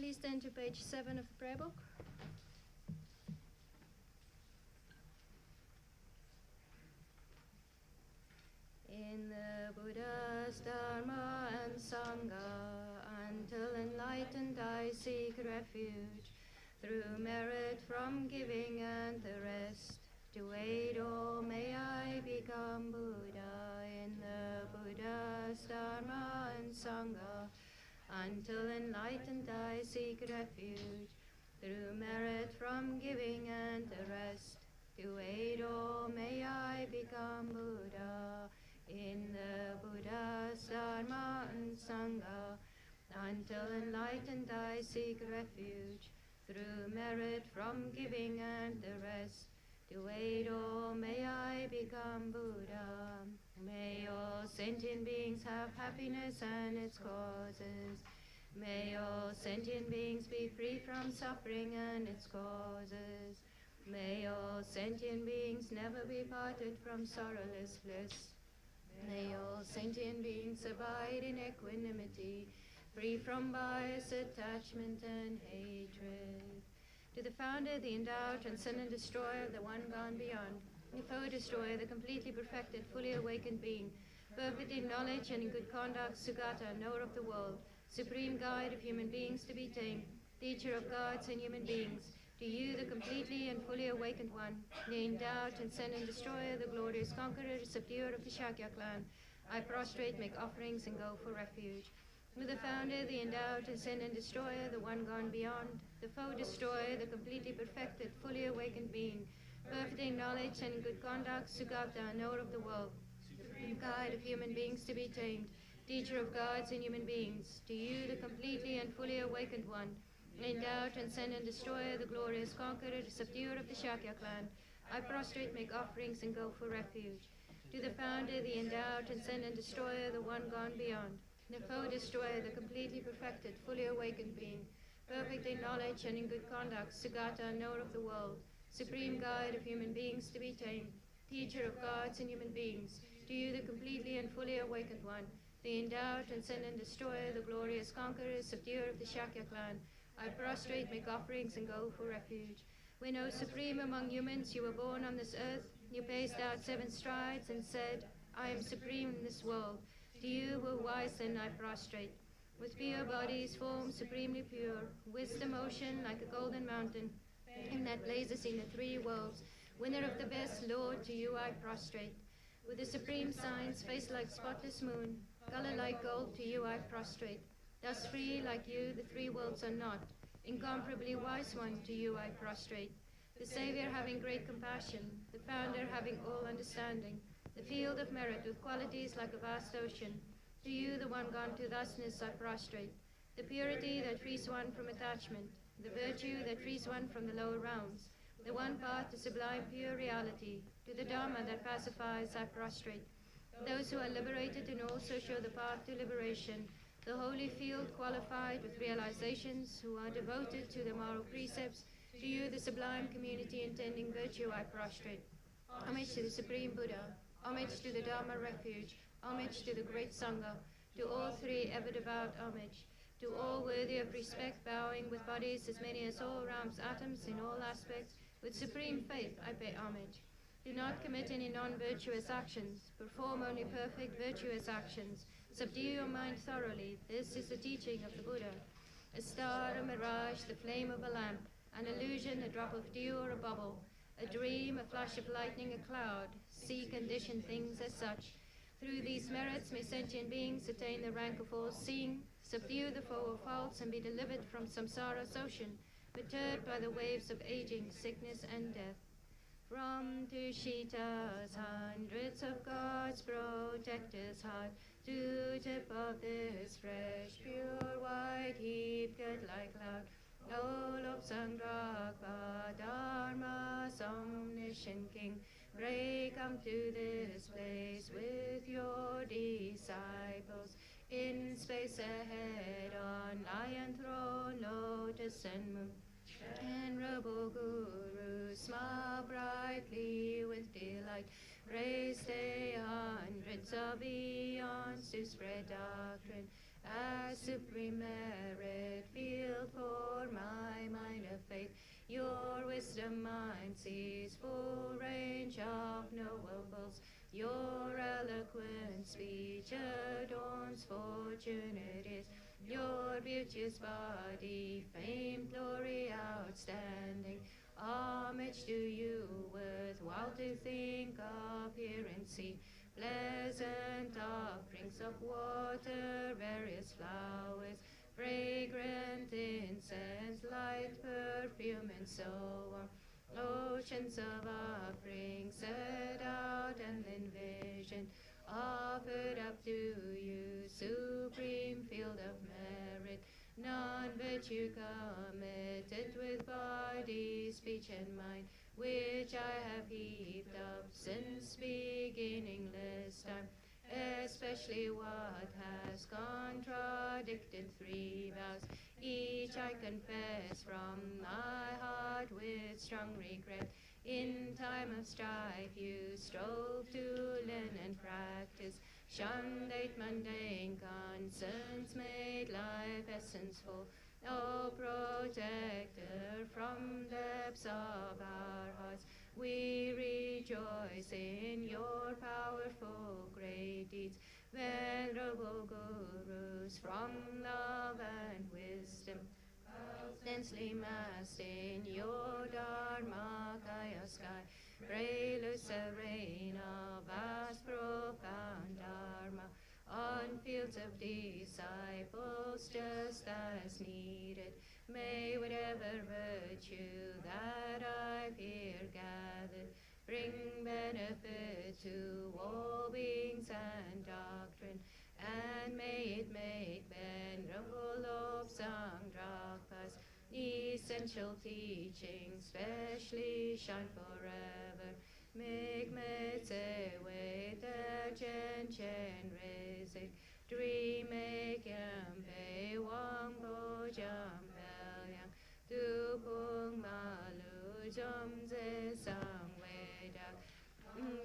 Please turn to page 7 of the prayer book. In the Buddha's Dharma and Sangha, until enlightened I seek refuge, through merit from giving and the rest. To aid all may I become Buddha. In the Buddha's Dharma and Sangha, until enlightened I seek refuge, through merit from giving and the rest. To aid all may I become Buddha. In the Buddha's Dharma and Sangha, until enlightened I seek refuge, through merit from giving and the rest. To aid all may I become Buddha. May all sentient beings have happiness and its causes. May all sentient beings be free from suffering and its causes. May all sentient beings never be parted from sorrowless bliss. May all sentient beings abide in equanimity, free from bias, attachment, and hatred. To the founder, the endowed, transcendent destroyer, the one gone beyond, the foe destroyer, the completely perfected, fully awakened being, perfect in knowledge and in good conduct, Sugata, knower of the world, supreme guide of human beings to be tamed, teacher of gods and human beings, to you, the completely and fully awakened one, the endowed, transcendent destroyer, the glorious conqueror, subduer of the Shakya clan, I prostrate, make offerings, and go for refuge. To the founder, the endowed, transcendent destroyer, the one gone beyond, the foe destroyer, the completely perfected, fully awakened being, perfect in knowledge and in good conduct, Sugata, knower of the world, supreme guide of human beings to be tamed, teacher of gods and human beings, to you, the completely and fully awakened one, endowed, transcendent destroyer, the glorious conqueror, subduer of the Shakya clan, I prostrate, make offerings, and go for refuge. To the founder, the endowed, transcendent destroyer, the one gone beyond, the foe destroyer, the completely perfected, fully awakened being, perfect in knowledge and in good conduct, Sugata, knower of the world, supreme guide of human beings to be tamed, teacher of gods and human beings, to you, the completely and fully awakened one, the endowed, transcendent destroyer, the glorious conqueror, subduer of the Shakya clan, I prostrate, make offerings, and go for refuge. When, O supreme among humans, you were born on this earth, you paced out 7 strides and said, I am supreme in this world. To you who are wise then I prostrate. With pure bodies, form supremely pure, wisdom ocean like a golden mountain, in that blazes in the 3 worlds, winner of the best, Lord, to you I prostrate. With the supreme signs, face like spotless moon, color like gold, to you I prostrate. Thus free like you, the 3 worlds are not. Incomparably wise one, to you I prostrate. The Savior having great compassion, the Founder having all understanding, the field of merit with qualities like a vast ocean. To you, the one gone to thusness, I prostrate. The purity that frees one from attachment, the virtue that frees one from the lower rounds, the one path to sublime pure reality, to the Dharma that pacifies, I prostrate. Those who are liberated and also show the path to liberation, the holy field qualified with realizations, who are devoted to the moral precepts, to you, the sublime community intending virtue, I prostrate. Homage to the Supreme Buddha, homage to the Dharma refuge, homage to the great Sangha, to all 3 ever devout homage, to all worthy of respect, bowing with bodies as many as all realms, atoms in all aspects, with supreme faith I pay homage. Do not commit any non-virtuous actions, perform only perfect virtuous actions, subdue your mind thoroughly, this is the teaching of the Buddha. A star, a mirage, the flame of a lamp, an illusion, a drop of dew or a bubble, a dream, a flash of lightning, a cloud, see conditioned things as such. Through these merits may sentient beings attain the rank of all seeing, subdue the foe of faults, and be delivered from samsara's ocean, perturbed by the waves of aging, sickness, and death. From Tushita's hundreds of gods, protectors heart, to tip of this fresh, pure, white heap, good like cloud, O Lobsang Drakpa Dharma, omniscient King, pray come to this place with your disciples. In space ahead, on lion throne, lotus and moon, venerable Guru, smile brightly with delight. Raise they hundreds of eons to spread doctrine as supreme merit field for my mind of faith. Your wisdom mind sees full range of knowables. Your eloquent speech adorns fortunaties. Your beauteous body, fame, glory, outstanding. Homage to you, worthwhile to think of, hear and see. Pleasant offerings of water, various flowers, fragrant incense, light perfume, and so on. Oceans of offerings set out and envisioned, offered up to you, supreme field of merit. None but you committed with body, speech, and mind, which I have heaped up since beginningless time. Especially what has contradicted 3 vows, each I confess from my heart with strong regret. In time of strife you strove to learn and practice, shunned 8 mundane concerns, made life essence-full. O protector from depths of our hearts, we rejoice in your powerful great deeds. Venerable gurus from love and wisdom, densely massed in your Dharmakaya sky, pray loose a rain of vast profound Dharma on fields of disciples just as needed. May whatever virtue that I've here gathered bring benefit to all beings and doctrine, and may it make venerable Lobsang Drakpas essential teaching specially shine forever. Make Metse way the Chen Rizik, Dream make Yampe Wang Bo Jam Belyang, Tu Pung Malu Jom Ze Sang Weda,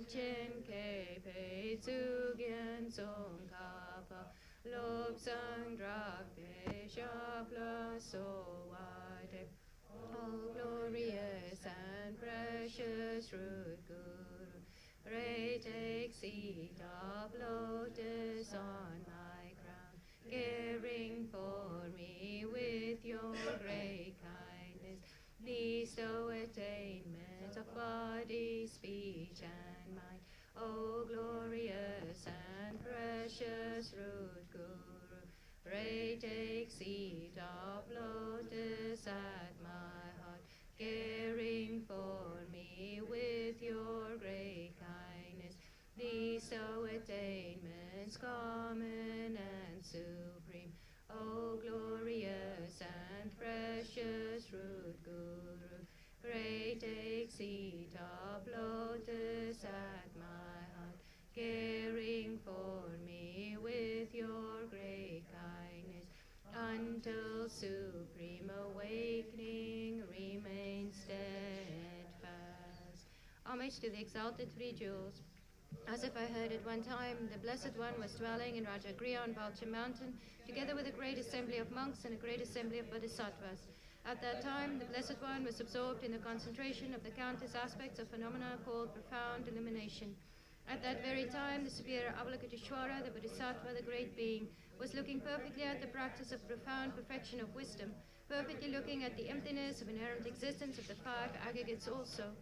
Chen Ke Pei Tsugyen Song Kappa, Lob Sang Drak Pe Shapla So Wade. Oh, glorious and precious root Guru, pray take seat of lotus on my crown, caring for me with your great kindness. Bestow attainment of body, speech, and mind. Oh, glorious and precious root Guru, pray take seat of lotus at my heart, caring for me with your great kindness. Bestow attainments common and supreme. O glorious and precious root Guru, pray take seat of lotus at my heart, caring for me with your great kindness, until supreme awakening remains steadfast. Homage to the exalted 3 jewels. As if I heard at one time, the Blessed One was dwelling in Rajagriha on Balcha mountain, together with a great assembly of monks and a great assembly of bodhisattvas. At that time, the Blessed One was absorbed in the concentration of the countless aspects of phenomena called profound illumination. At that very time, the superior Avalokiteshvara, the Bodhisattva, the great being, was looking perfectly at the practice of profound perfection of wisdom, perfectly looking at the emptiness of inherent existence of the 5 aggregates also.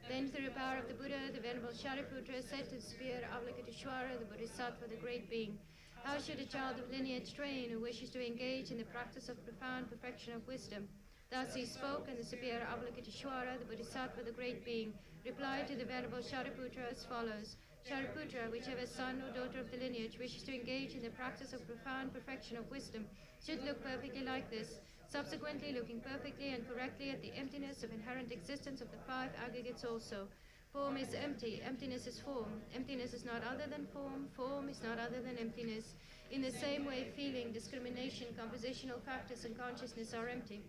Then, through the power of the Buddha, the Venerable Shariputra said to the superior Avalokiteshvara, the Bodhisattva, the great being, how should a child of lineage train who wishes to engage in the practice of profound perfection of wisdom? Thus he spoke, and the superior Avalokiteshvara, the Bodhisattva, the great being, replied to the Venerable Shariputra as follows. Shariputra, whichever son or daughter of the lineage wishes to engage in the practice of profound perfection of wisdom, should look perfectly like this, subsequently looking perfectly and correctly at the emptiness of inherent existence of the 5 aggregates also. Form is empty, emptiness is form. Emptiness is not other than form, form is not other than emptiness. In the same way, feeling, discrimination, compositional factors, and consciousness are empty.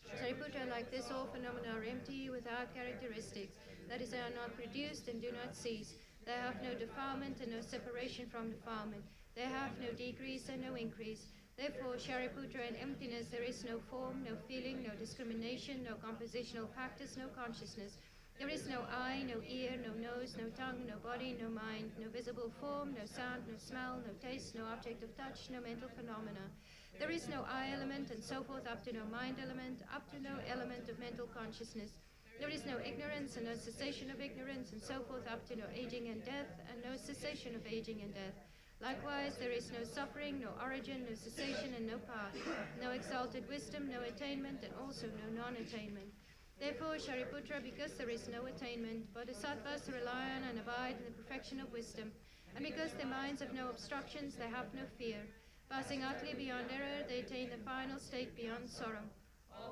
Shariputra, like this, all phenomena are empty, without characteristics. That is, they are not produced and do not cease. They have no defilement and no separation from defilement. They have no decrease and no increase. Therefore, Shariputra, in emptiness there is no form, no feeling, no discrimination, no compositional practice, no consciousness. There is no eye, no ear, no nose, no tongue, no body, no mind, no visible form, no sound, no smell, no taste, no object of touch, no mental phenomena. There is no I element, and so forth, up to no mind element, up to no element of mental consciousness. There is no ignorance and no cessation of ignorance, and so forth, up to no aging and death, and no cessation of aging and death. Likewise, there is no suffering, no origin, no cessation, and no path, no exalted wisdom, no attainment, and also no non-attainment. Therefore, Shariputra, because there is no attainment, Bodhisattvas rely on and abide in the perfection of wisdom, and because their minds have no obstructions, they have no fear. Passing utterly beyond error, they attain the final state beyond sorrow.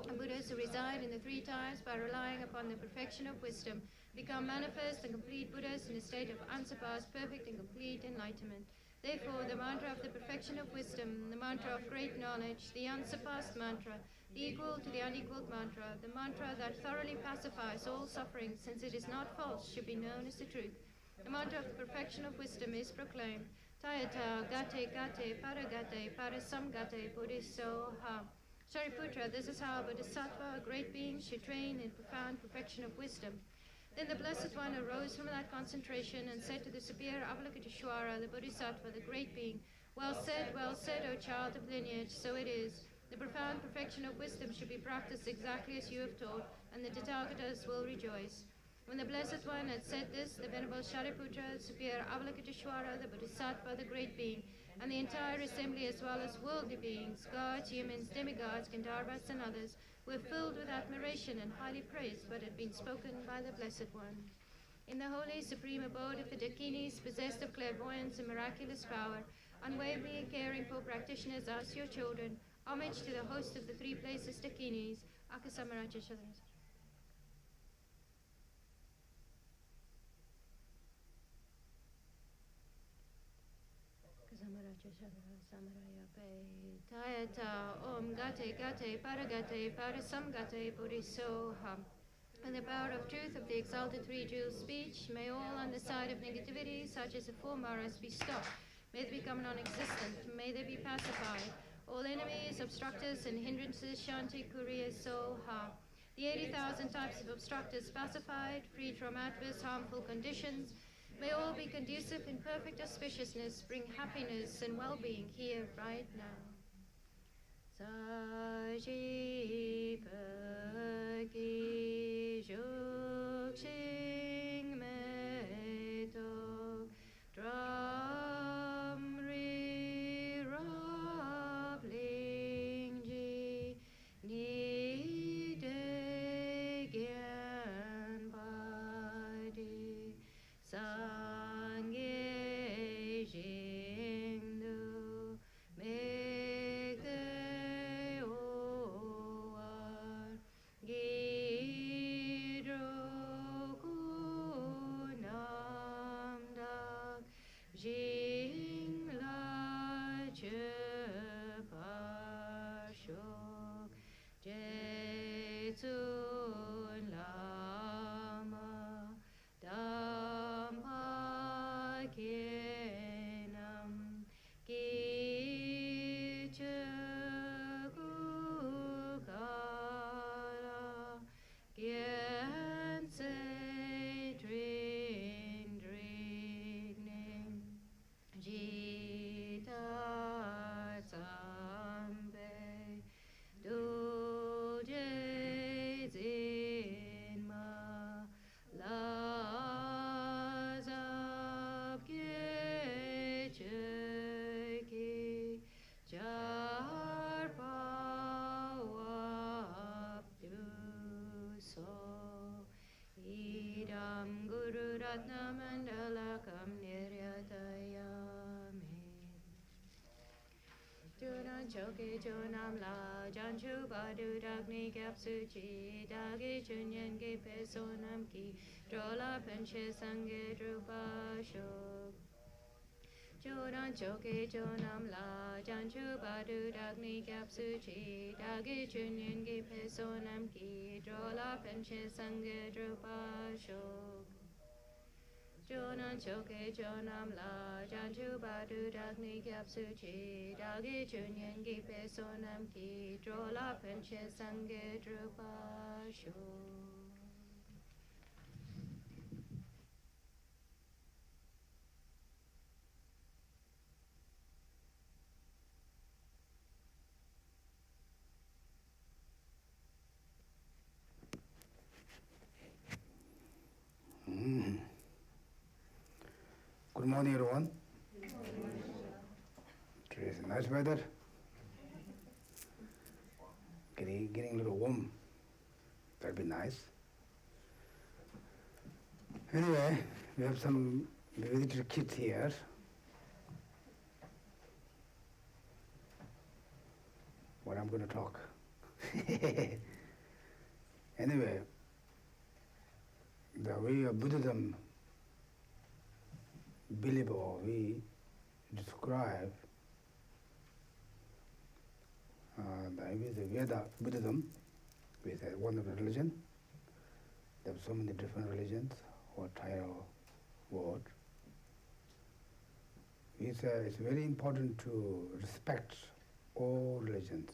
And Buddhas who reside in the three types by relying upon the perfection of wisdom become manifest and complete Buddhas in a state of unsurpassed, perfect, and complete enlightenment. Therefore, the mantra of the perfection of wisdom, the mantra of great knowledge, the unsurpassed mantra, the equal to the unequaled mantra, the mantra that thoroughly pacifies all suffering, since it is not false, should be known as the truth. The mantra of the perfection of wisdom is proclaimed. Tayata gate gate paragate parasamgate bodhisoha. Shariputra, this is how a bodhisattva, a great being, should train in profound perfection of wisdom. Then the Blessed One arose from that concentration and said to the superior Avalokiteshvara, the Bodhisattva, the great being, well said, O child of lineage, so it is. The profound perfection of wisdom should be practiced exactly as you have taught, and the Tathagatas will rejoice. When the Blessed One had said this, the Venerable Shariputra, the superior Avalokiteshvara, the Bodhisattva, the great being, and the entire assembly, as well as worldly beings, gods, humans, demigods, Gandharvas, and others, were filled with admiration and highly praised what had been spoken by the Blessed One. In the holy supreme abode of the Dakinis, possessed of clairvoyance and miraculous power, unwaveringly caring for practitioners as your children, homage to the host of the three places Dakinis, Akasamaraja Shadras. Tayata Om Gate Gate Paragate Parasamgate Bodhisoha. And the power of truth of the exalted three jewels speech, may all on the side of negativity, such as the four maras, be stopped. May they become non-existent. May they be pacified. All enemies, obstructors, and hindrances, Shanti Kuriya Soha. The 80,000 types of obstructors pacified, freed from adverse harmful conditions. May all be conducive in perfect auspiciousness, bring happiness and well-being here, right now. Saji Paki Jokshing Metok Dram Ri Rab Ling Ji Ni De Gyan Badi Sangye Jing Du Make the Oar Gidro Kunam Dak Jing La Je Pashok Je Tsun Lama Dhamma Kenam Kichakukala Gyan Se Drin Drigning Jita Sambe Duje Zinma Lazab Gecheki Jarpawabdu So Idam Guru Ratna Mandalakam Niryatayami Junan Choki Junam La Janchu Badu Dagni Kapsuchi Dagi Chunyan Gi Pesonam Ki Drola Penche Sange Drupa Shok Junan Choki Junam La Janchu Badu Dagni Kapsuchi Dagi Chunyan Gi Pesonam Ki Drola Penche Sange Drupa Shok chonan choke chonam la janchu badu dagni kyap suchi dagi chunyan gi pe sonam ki drola penche sange drupa shu. Good morning, everyone. Today's nice weather. Getting a little warm. That'd be nice. Anyway, we have some visitor kids here. What I'm going to talk. Anyway, the way of Buddhism believe or we describe with the Veda Buddhism, with one of the religion. There are so many different religions or title word. We say it's very important to respect all religions.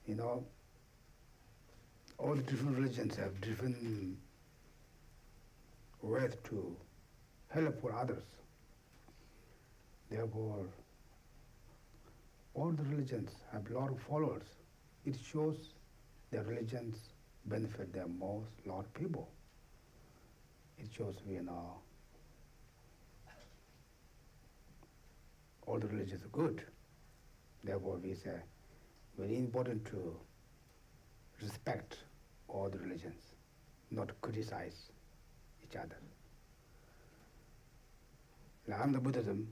You know, all the different religions have different ways to help for others. Therefore, all the religions have a lot of followers. It shows their religions benefit their most lot of people. It shows all the religions are good. Therefore, we say very important to respect all the religions, not criticize each other. Now, I'm the Buddhism.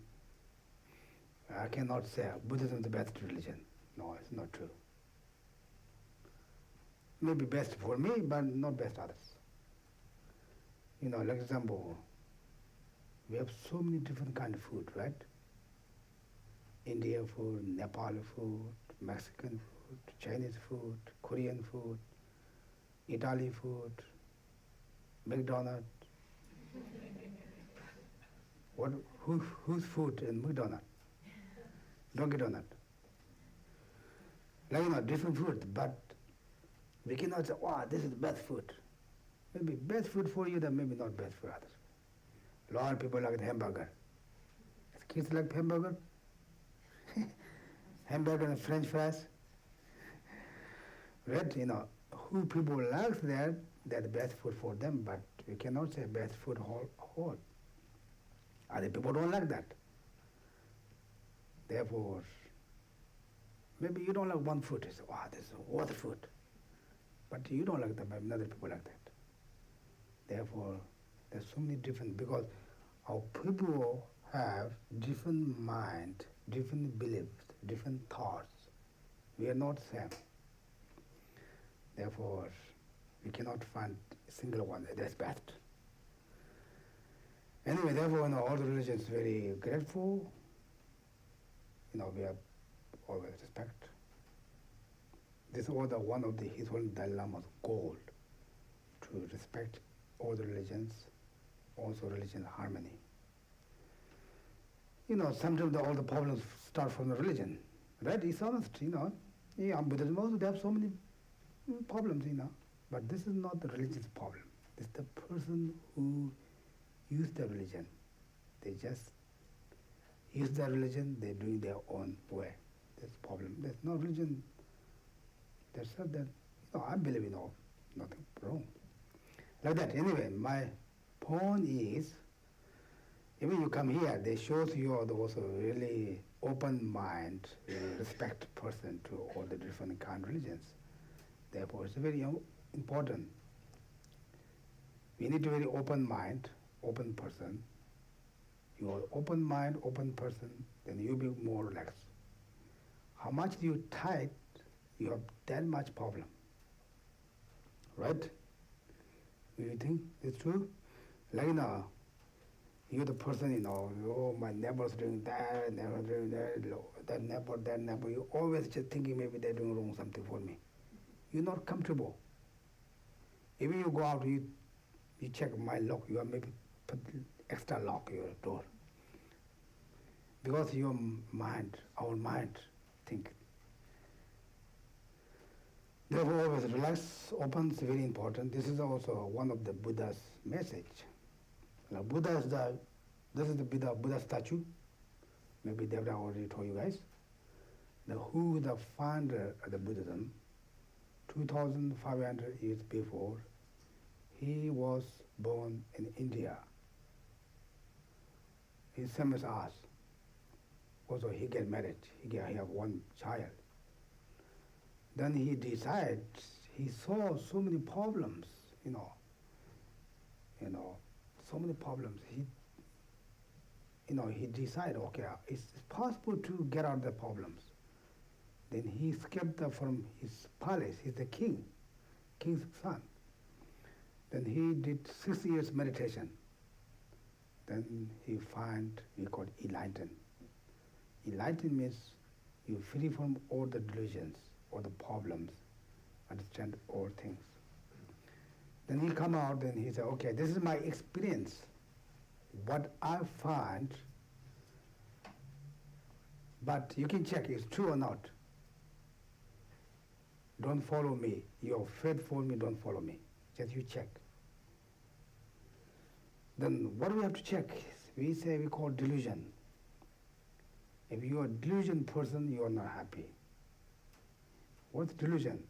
I cannot say Buddhism is the best religion. No, it's not true. Maybe best for me, but not best others. Like example, we have so many different kind of food, right? Indian food, Nepali food, Mexican food, Chinese food, Korean food, Italy food, McDonald's. Whose food in McDonald's? Donkey Donut. Different food, but we cannot say, wow, this is the best food. Maybe best food for you, then maybe not best for others. A lot of people like the hamburger. Kids like hamburger? Hamburger and French fries. Right? Who people like that, that's the best food for them, but we cannot say best food whole. Other people don't like that. Therefore, maybe you don't like one food. You say, wow, this is water food. But you don't like that, but other people like that. Therefore, there's so many different, because our people have different mind, different beliefs, different thoughts. We are not same. Therefore, we cannot find a single one that's best. Anyway, therefore, all the religions very grateful. We have always respect. This was one of His Holiness Dalai Lama's goal, to respect all the religions, also religion harmony. Sometimes all the problems start from the religion, right? It's honest, Buddhism also, they have so many problems, but this is not the religion's problem. It's the person who use the religion. They just use their religion, they're doing their own way. That's the problem. There's no religion that said that, I believe nothing wrong. Like that. Anyway, my point is, even you come here, they shows you are also really open mind, respect person to all the different kind of religions. Therefore, it's very important. We need a very open mind, open person. You are open mind, open person, then you'll be more relaxed. How much you tight, you have that much problem. Right? Do you think it's true? Like you're the person, oh, my neighbor's doing that, neighbor's doing that neighbor. You always just thinking maybe they're doing wrong something for me. You're not comfortable. If you go out, you check my lock, you have maybe put extra lock your door. Because your mind, our mind, think. Therefore, always relax, open is very important. This is also one of the Buddha's message. Now, this is the Buddha statue. Maybe Devda already told you guys. Who the founder of the Buddhism, 2,500 years before, he was born in India. He's same as us. Also, he get married. He have one child. Then he decided, he saw so many problems, so many problems. He decided, okay, it's possible to get out of the problems. Then he escaped from his palace. He's the king's son. Then he did 6 years meditation. Then he find, we call it enlightened. Enlightened means you free from all the delusions, all the problems, understand all things. Then he come out and he said, okay, this is my experience. What I find, but you can check it's true or not. Don't follow me. Your faith follow me, don't follow me. Just you check. Then what we have to check is, we call delusion. If you are a delusion person, you are not happy. What's delusion?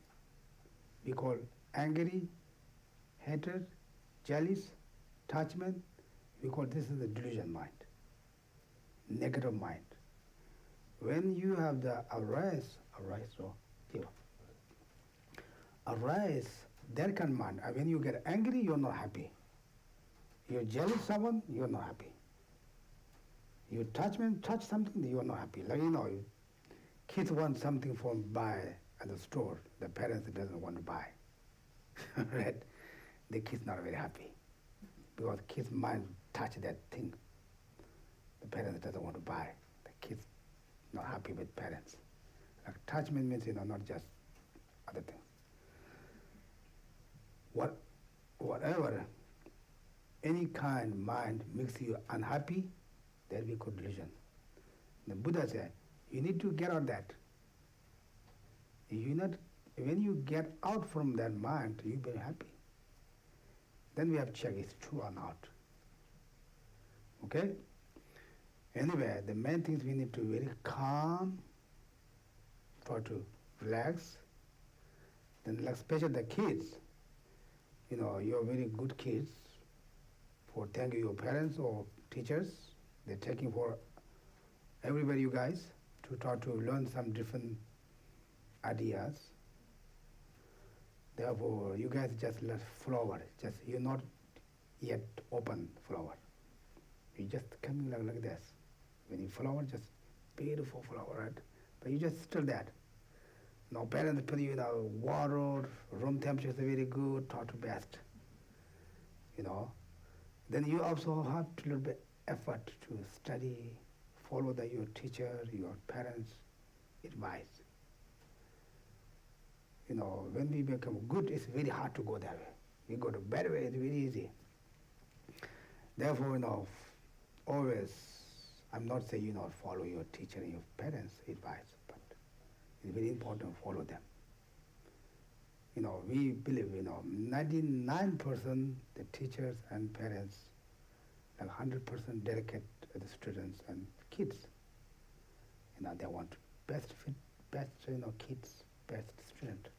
We call angry, hatred, jealous, attachment. We call this is the delusion mind, negative mind. When you have the arise, that kind of mind. When you get angry, you're not happy. You're jealous of someone, you're not happy. You touch something, you're not happy. Like kids want something from buy at the store, the parents doesn't want to buy. Right? The kid's not very happy. Because kid's mind touch that thing. The parents doesn't want to buy. The kid's not happy with parents. Like attachment means, not just other things. Whatever, any kind of mind makes you unhappy, that we call delusion. The Buddha said, you need to get out of that. When you get out from that mind, you'll be happy. Then we have to check it's true or not. Okay? Anyway, the main things we need to be very calm, try to relax. Then like especially the kids, you're very good kids for thanking your parents or teachers. They're taking for everybody, you guys, to try to learn some different ideas. Therefore, you guys just let flower. Just you're not yet open flower. You just coming like this. When you flower, just beautiful flower, right? But you just still that. Now parents put you water, room temperature is very good, taught to best. Then you also have to little bit effort to study, follow your teacher, your parents' advice. When we become good, it's very hard to go that way. We go to bad way, it's very easy. Therefore, always, I'm not saying, follow your teacher and your parents' advice, but it's very important to follow them. We believe, 99% the teachers and parents, and 100% dedicate to the students and kids. They want best kids, best student.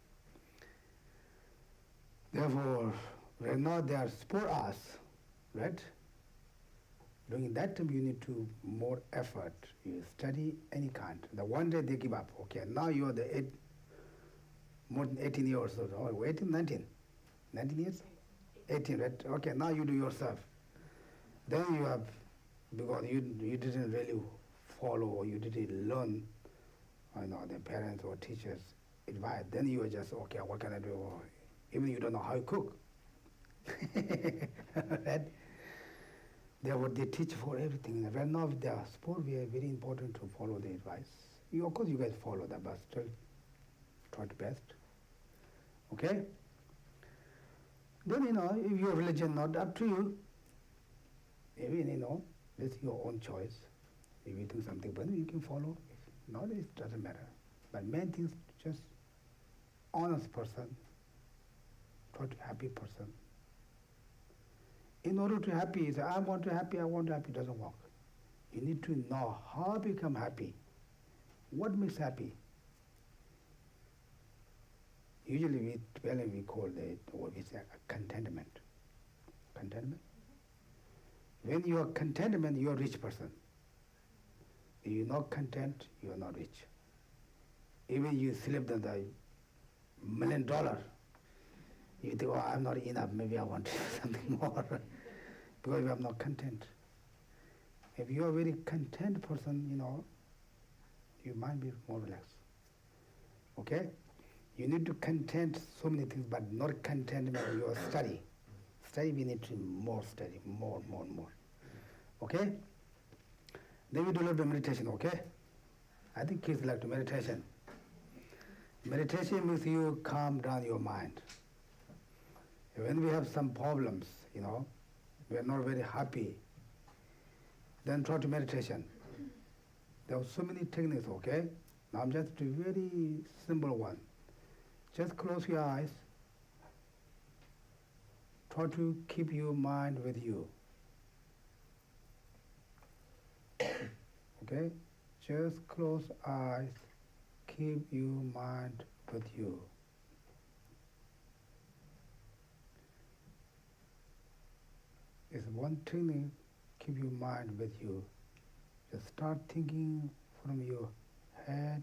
Therefore, right now they are support us, right? During that time you need to more effort. You study any kind. The one day they give up. Okay, now you are more than 18 years old. Oh, 18, 19? 19 years? 18, right? Okay, now you do yourself. Then you have, because you didn't really follow or you didn't learn, the parents or teachers' advice. Then you are just, okay, what can I do? Even you don't know how to cook. Right? Therefore, they teach for everything. Right now, with their sport, we are very important to follow the advice. Of course, you guys follow that, but still try to best. Okay? Then, if your religion not up to you, even, it's your own choice. If you do something better, you can follow. If not, it doesn't matter. But main thing is just honest person, try to happy person. In order to happy, say, I want to happy, doesn't work. You need to know how to become happy. What makes happy? Usually we call it what we say contentment. Contentment. When you are contentment, you are a rich person. If you are not content, you are not rich. Even you sleep on the $1 million, you think, oh, I'm not enough, maybe I want something more. Because you are not content. If you are a very content person, you might be more relaxed. Okay? You need to content so many things, but not contentment with your study. Study, we need to more study, more. Okay? Then we do a little bit of meditation, okay? I think kids like to meditation. Meditation means you calm down your mind. When we have some problems, we are not very happy, then try to meditation. There are so many techniques, okay? Now I'm just a very simple one. Just close your eyes. Try to keep your mind with you. Okay? Just close eyes. Keep your mind with you. It's one technique, keep your mind with you. Just start thinking from your head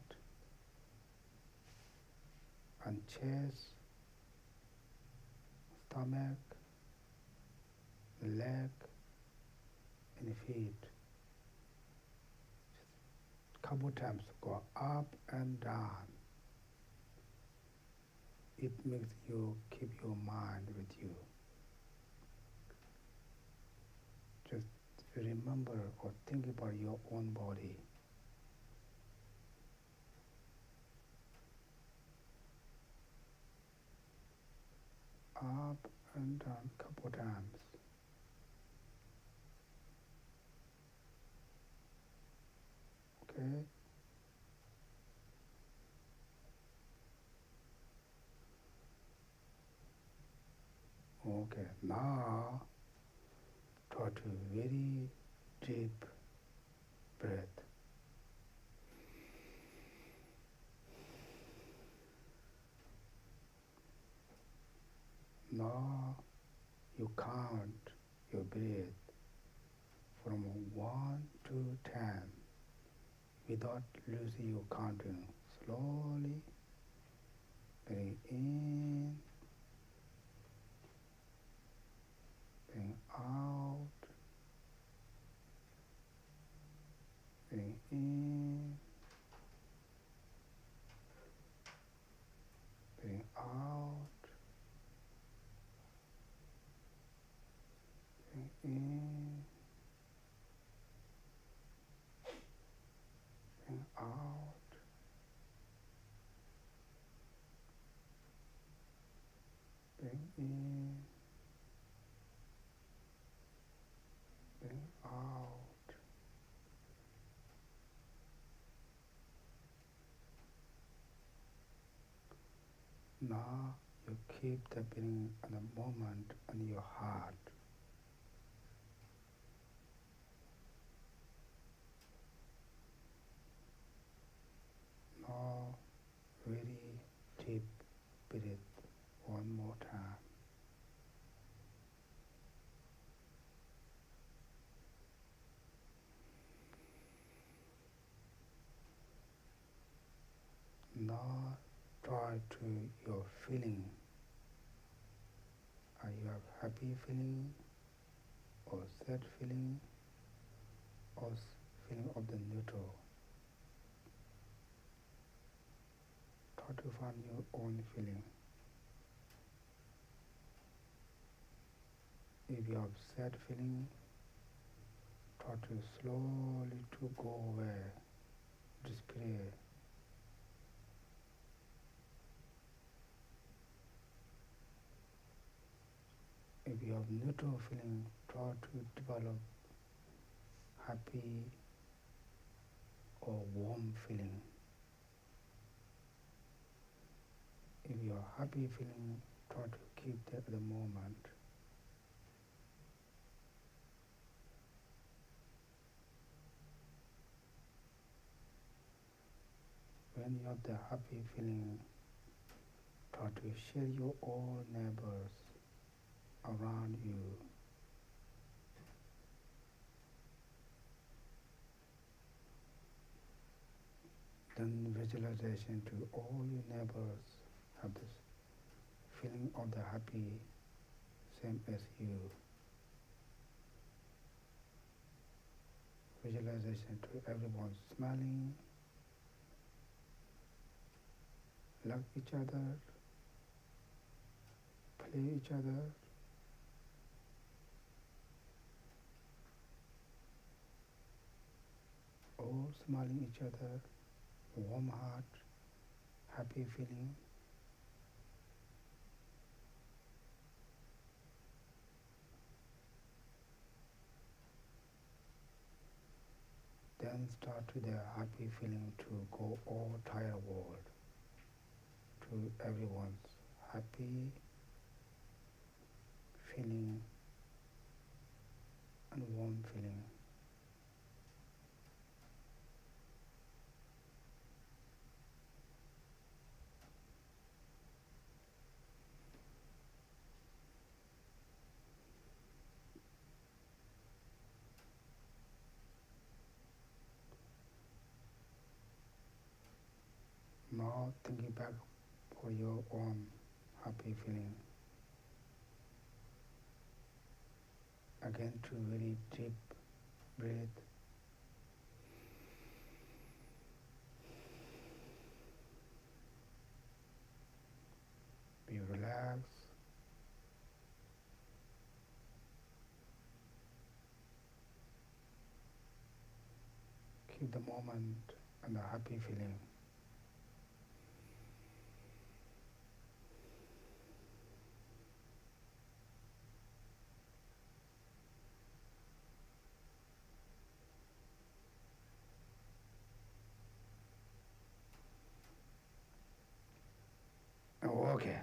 and chest, stomach, leg, and feet. Just a couple times go up and down. It makes you keep your mind with you. Just remember or think about your own body. Up and down couple times. Okay? Okay, now try to very deep breath. Now you count your breath from 1 to 10 without losing your counting. Slowly bring in, bring out, bring in, bring out, bring in, bring out, bring in, bring out. Now you keep the breathing at the moment in your heart. Now very deep breath one more time. Now try to your feeling. Are you have happy feeling or sad feeling or feeling of the neutral? Try to find your own feeling. If you have sad feeling, try to slowly to go away, disappear. If you have neutral feeling, try to develop happy or warm feeling. If you are happy feeling, try to keep that at the moment. When you have the happy feeling, try to share your all neighbors around you. Then visualization to all your neighbors have this feeling of the happy, same as you. Visualization to everyone smiling, love each other, play each other. All smiling each other, warm heart, happy feeling. Then start with the happy feeling to go all entire world, to everyone's happy feeling and warm feeling. Now thinking back for your own happy feeling. Again to very deep breath. Be relaxed. Keep the moment and the happy feeling. Okay.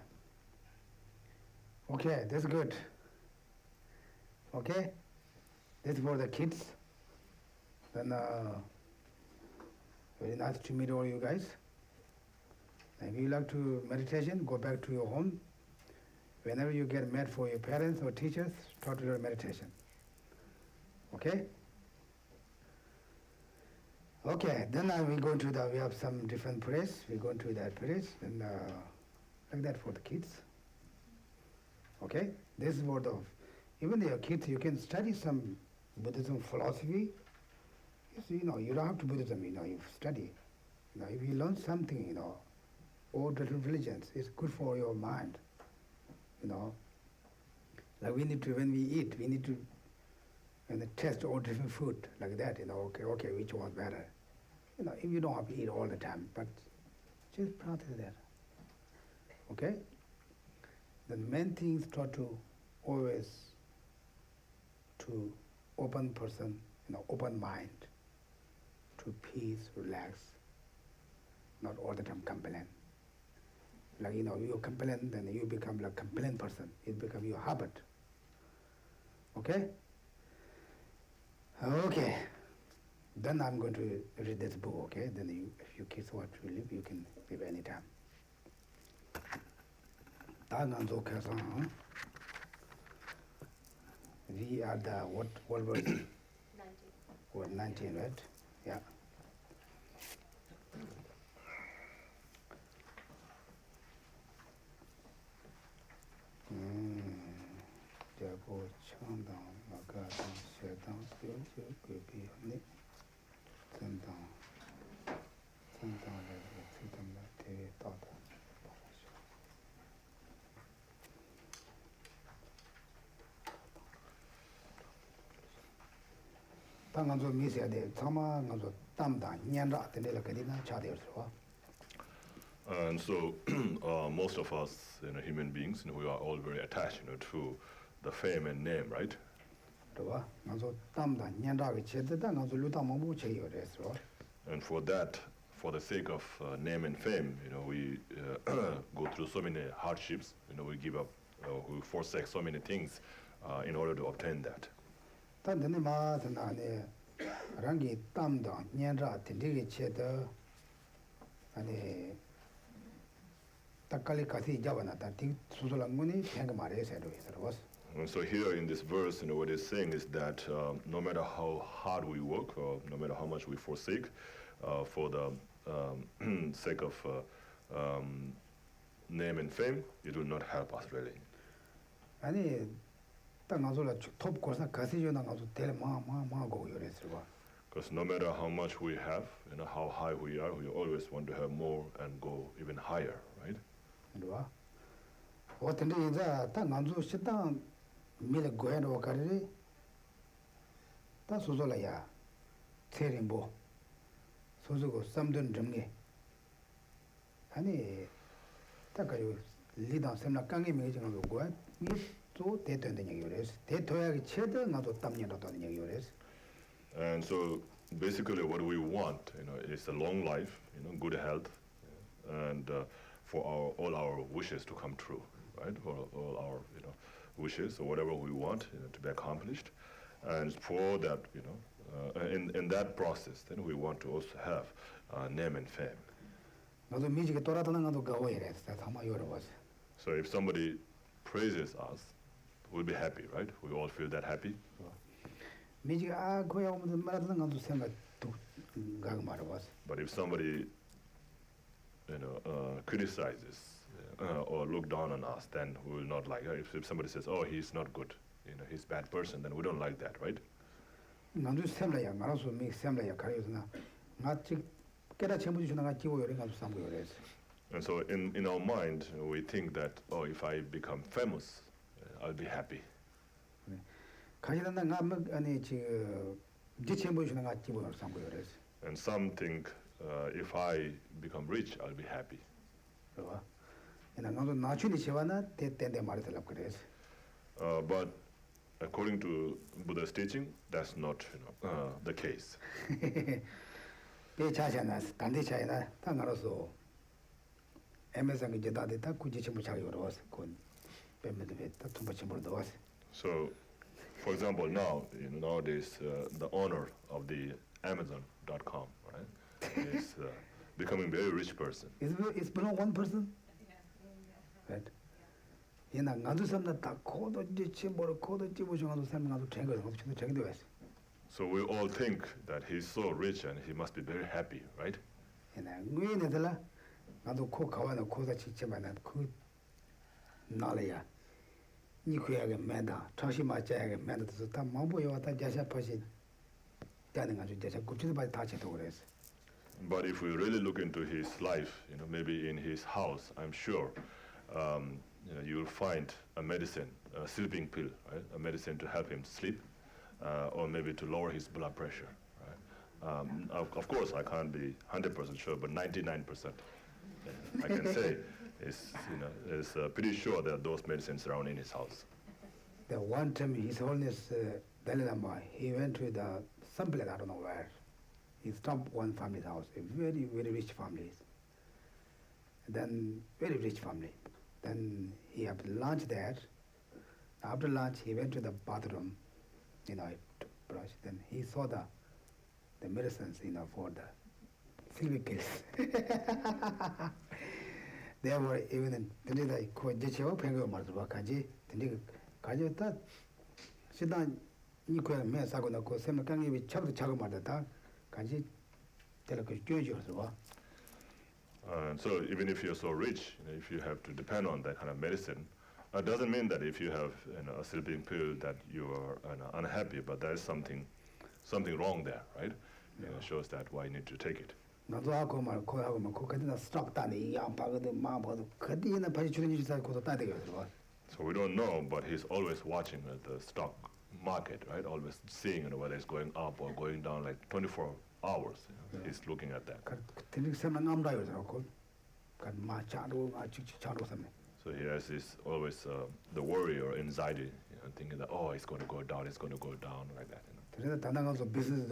Okay, that's good. Okay? This is for the kids. Then very nice to meet all you guys. If you like to meditation, go back to your home. Whenever you get met for your parents or teachers, try to do meditation. Okay? Okay, then we go to we have some different prayers. We go to that prayers, and like that for the kids. Okay? This is for the, even your kids, you can study some Buddhism philosophy. You know, you don't have to Buddhism, you know, you study. You know, if you learn something, you know, all different religions, it's good for your mind. You know, like we need to, when we eat, we need to test all different food, like that, you know, okay, which one's better. You know, if you don't have to eat all the time, but just practice that. Okay? The main thing is try to always to open person, you know, open mind, to peace, relax, not all the time complain. Like, you know, you complain, then you become like complain person. It becomes your habit. Okay? Okay. Then I'm going to read this book, okay? Then you, if you kids want to leave, you can leave any time. We are the, what verse? 19. What, 19, right? Yeah. And so most of us, you know, human beings, you know, we are all very attached, you know, to the fame and name, right? And for that, for the sake of name and fame, we go through so many hardships. We give up, we forsake so many things in order to obtain that. And so here in this verse, what it's saying is that no matter how hard we work, or no matter how much we forsake, for the sake of name and fame, it will not help us really. Because no matter how much we have, how high we are, we always want to have more and go even higher, right? And so basically what we want, is a long life, good health, and for all our wishes to come true, right? For all our wishes or whatever we want to be accomplished, and for that, in that process, then we want to also have name and fame. So if somebody praises us, we'll be happy, right? We all feel that happy. But if somebody, criticizes or look down on us, then we will not like it. If somebody says, "Oh, he's not good, he's a bad person," then we don't like that, right? And so in our mind, we think that, oh, if I become famous, I'll be happy. And some think, if I become rich, I'll be happy. But according to Buddha's teaching, that's not the case. So, for example, now, nowadays, the owner of the Amazon.com, right, is becoming a very rich person. It's below one person? Right? So we all think that he's so rich and he must be very happy, right? But if we really look into his life, maybe in his house, I'm sure, you'll find a medicine, a sleeping pill, right? A medicine to help him sleep, or maybe to lower his blood pressure, right? Of course, I can't be 100% sure, but 99%, I can say, is pretty sure that those medicines are around in his house. The one time His Holiness Dalai Lama, he went to some place, I don't know where. He stopped one family's house, a very, very rich family. Then, very rich family. Then he had lunch there. After lunch, he went to the bathroom, to brush. Then he saw the medicines, for the sleeping pills. They were even so even if you're so rich, if you have to depend on that kind of medicine, it doesn't mean that if you have a sleeping pill that you are unhappy, but there's something wrong there, right? It shows that why you need to take it. So we don't know, but he's always watching the stock market, right? Always seeing whether it's going up or going down, like 24 hours. He's looking at that. So he has this always the worry or anxiety and thinking that, oh, it's going to go down, like that. 그래서 단단하서 business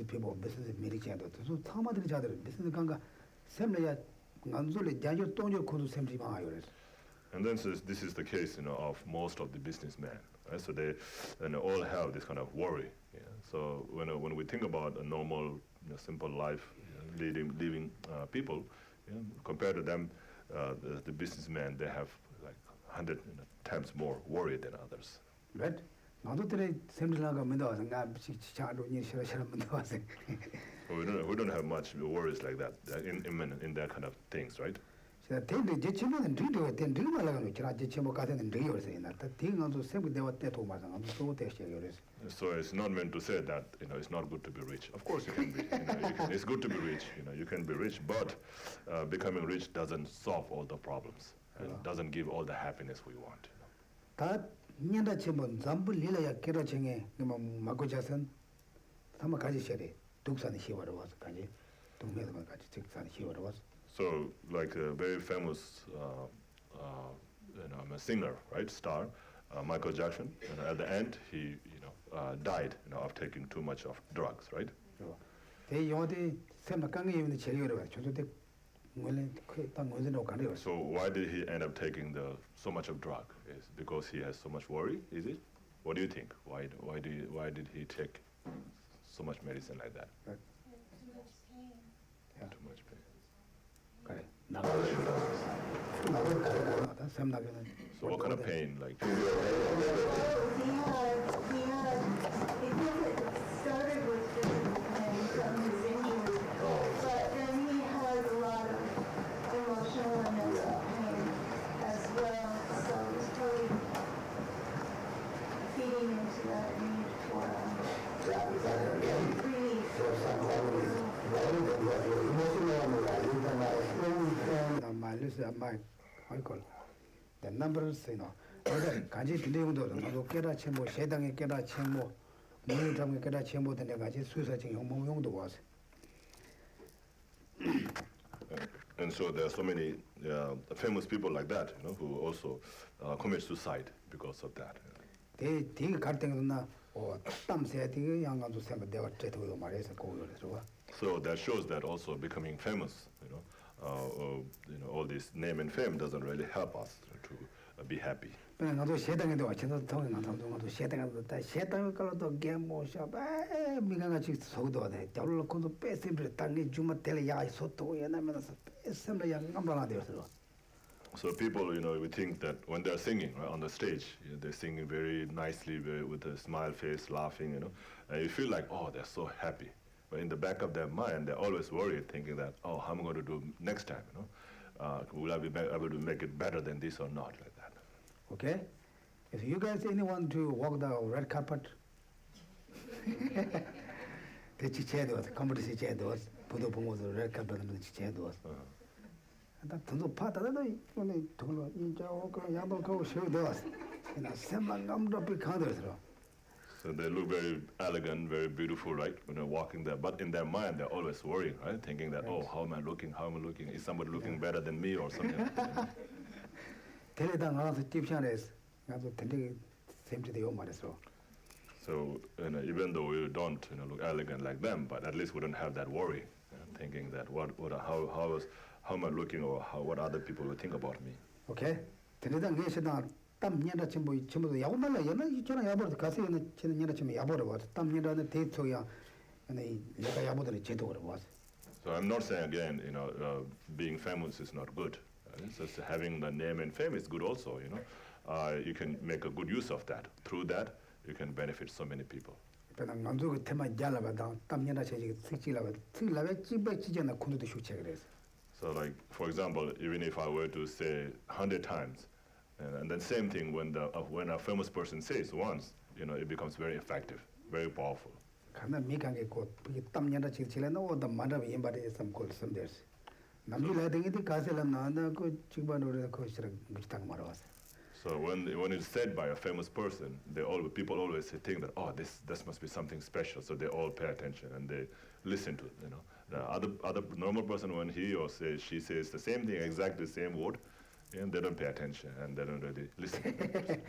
people, business military 또 타마들이 자들 business 간가 샘래야 간솔에 자주 돈을 코도 샘지 마요. And then this is the case, of most of the businessmen. Right? So they all have this kind of worry. Yeah? So when we think about a normal, simple life, living people, compared to them, the businessmen, they have like 100 times more worry than others. Right? 나도 때에 샘들라가 맨날 와서 나 시차로 일 싫어 맨날 와서. We don't have much worries like that in that kind of things, right? 제가 대대 제치면은 뒤도 된 들말라가는 제가 제치모 가서는 되어서 나타 대응도 생각 대화 때 도마상 아무 또 대시요 그래서. So it's not meant to say that it's not good to be rich. Of course you can be. It's good to be rich. You can be rich, but becoming rich doesn't solve all the problems and doesn't give all the happiness we want. 다 년다 치면 전부 리라야 깨라청에 뭐 막고 자선 아마 가지셔야 독산이 시월에 와서 가지 동네에만 같이 직산이 시월에 와서. So, like a very famous, a singer, right, star, Michael Jackson. At the end, he, died, of taking too much of drugs, right? So why did he end up taking so much of drug? Is because he has so much worry? Is it? What do you think? Why did he take so much medicine like that? Right. Too much pain. So what kind of pain? Like? He started with physical pain from his injury, but then he had a lot of emotional and mental pain as well. So it was totally feeding into that need for the numbers, 간지 빌리용도 나도 깨닫지 뭐 세당에 깨닫지 뭐 무용장에 깨닫지 뭐 된 가지 수사적 용모용도 와서. And so there are so many famous people like that, who also commit suicide because of that. 되게 갈등이나 땀새 되게 양감도 생각 내가 제대로 말해서 고려해서. So that shows that also becoming famous, all this name and fame doesn't really help us to be happy. 나도 세당에도 와서 통해 나도 세당에도 다 세당을 걸어도 게모셔 미가같이 속도 돼. 저럴고도 빼심을 땅에 주마 텔야 소토 예나면서 빼심을 양감바나 되었어. So people, we think that when they're singing on the stage, they're singing very nicely, with a smile face, laughing, and you feel like, oh, they're so happy. But in the back of their mind, they're always worried, thinking that, oh, how am I going to do next time? Will I be able to make it better than this or not, like that? Okay. If you guys anyone to walk the red carpet, the chichedos, competition chichedos, pudo pongo the red carpet and the chichedos. 나 돈도 파다도 이번에 돈을 인자하고 야보고 쇼도스 나 semblance 비카더스로. So they look very elegant, very beautiful, right? When they're walking there, but in their mind they're always worrying, right? Thinking that, oh, how am I looking? Is somebody looking better than me or something? 텔레당 알아서 찝샤네스. 나도 텔레 샘지대요 말했어. So even though we don't look elegant like them, but at least we don't have that worry, thinking that how am I looking, or what other people will think about me. Okay. 텔레당 예시다 땀 년다 전부 야고 말라 얘는 있잖아 야보도 가서 얘는 지는 년다 좀 야보로 와서 땀 년다는 데이터야. 근데 내가 야보들이 제도로 와서. So I'm not saying again, being famous is not good. So having the name and fame is good also, you can make a good use of that. Through that, you can benefit so many people. 그냥 남조가 테마 잘라봐다 땀 년다 제지 특질라봐 특라베 찌베찌잖아 군도도 쇼체 그래서. So like, for example, even if I were to say 100 times, and then same thing when a famous person says once, it becomes very effective, very powerful. 가나 미강에 곧 땀 년다 지질래나 오다 만다 임바데 some there's. 남주라 등이디 가세라 나나 그 지반으로 거시라 미스당 말아왔어. So when it's said by a famous person, people always think that, oh, this must be something special. So they all pay attention and they listen to it. The other normal person, when he or she says the same thing, exactly the same word, and they don't pay attention and they don't really listen to the person.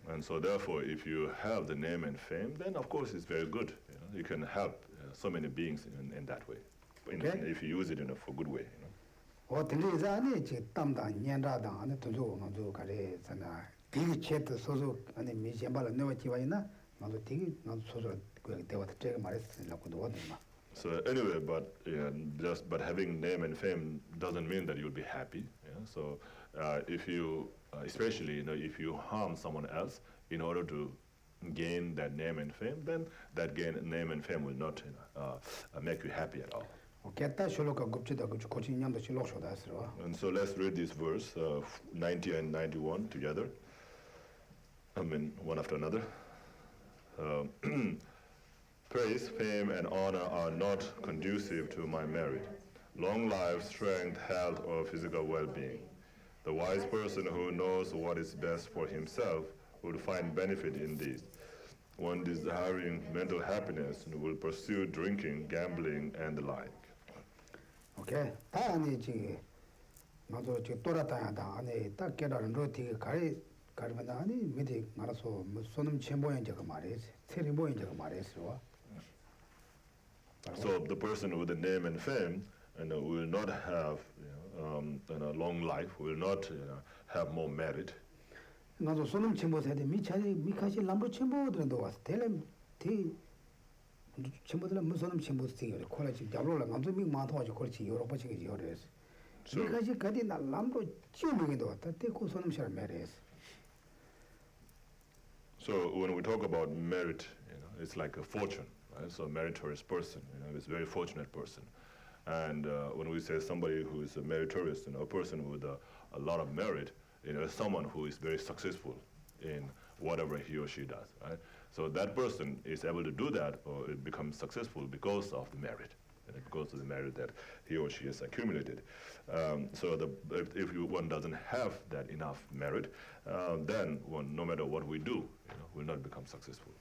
And so therefore, if you have the name and fame, then of course it's very good. You can help so many beings in that way, if you use it in a for good way. So anyway, but having name and fame doesn't mean that you'll be happy. So if you, especially if you harm someone else in order to gain that name and fame, then that name and fame will not make you happy at all. And so let's read this verse 90 and 91 together. I mean, one after another. Praise, fame, and honor are not conducive to my merit. Long life, strength, health, or physical well-being. The wise person who knows what is best for himself will find benefit in these. One desiring mental happiness will pursue drinking, gambling, and the like. Okay. So the person with the name and fame will not have a long life, will not have more merit. So when we talk about merit, it's like a fortune, right? So a meritorious person, is a very fortunate person. And when we say somebody who is a meritorious, a person with a lot of merit, someone who is very successful in whatever he or she does, right? So that person is able to do that, or it becomes successful because of the merit, because of the merit that he or she has accumulated. So if one doesn't have that enough merit, then one, no matter what we do, will not become successful.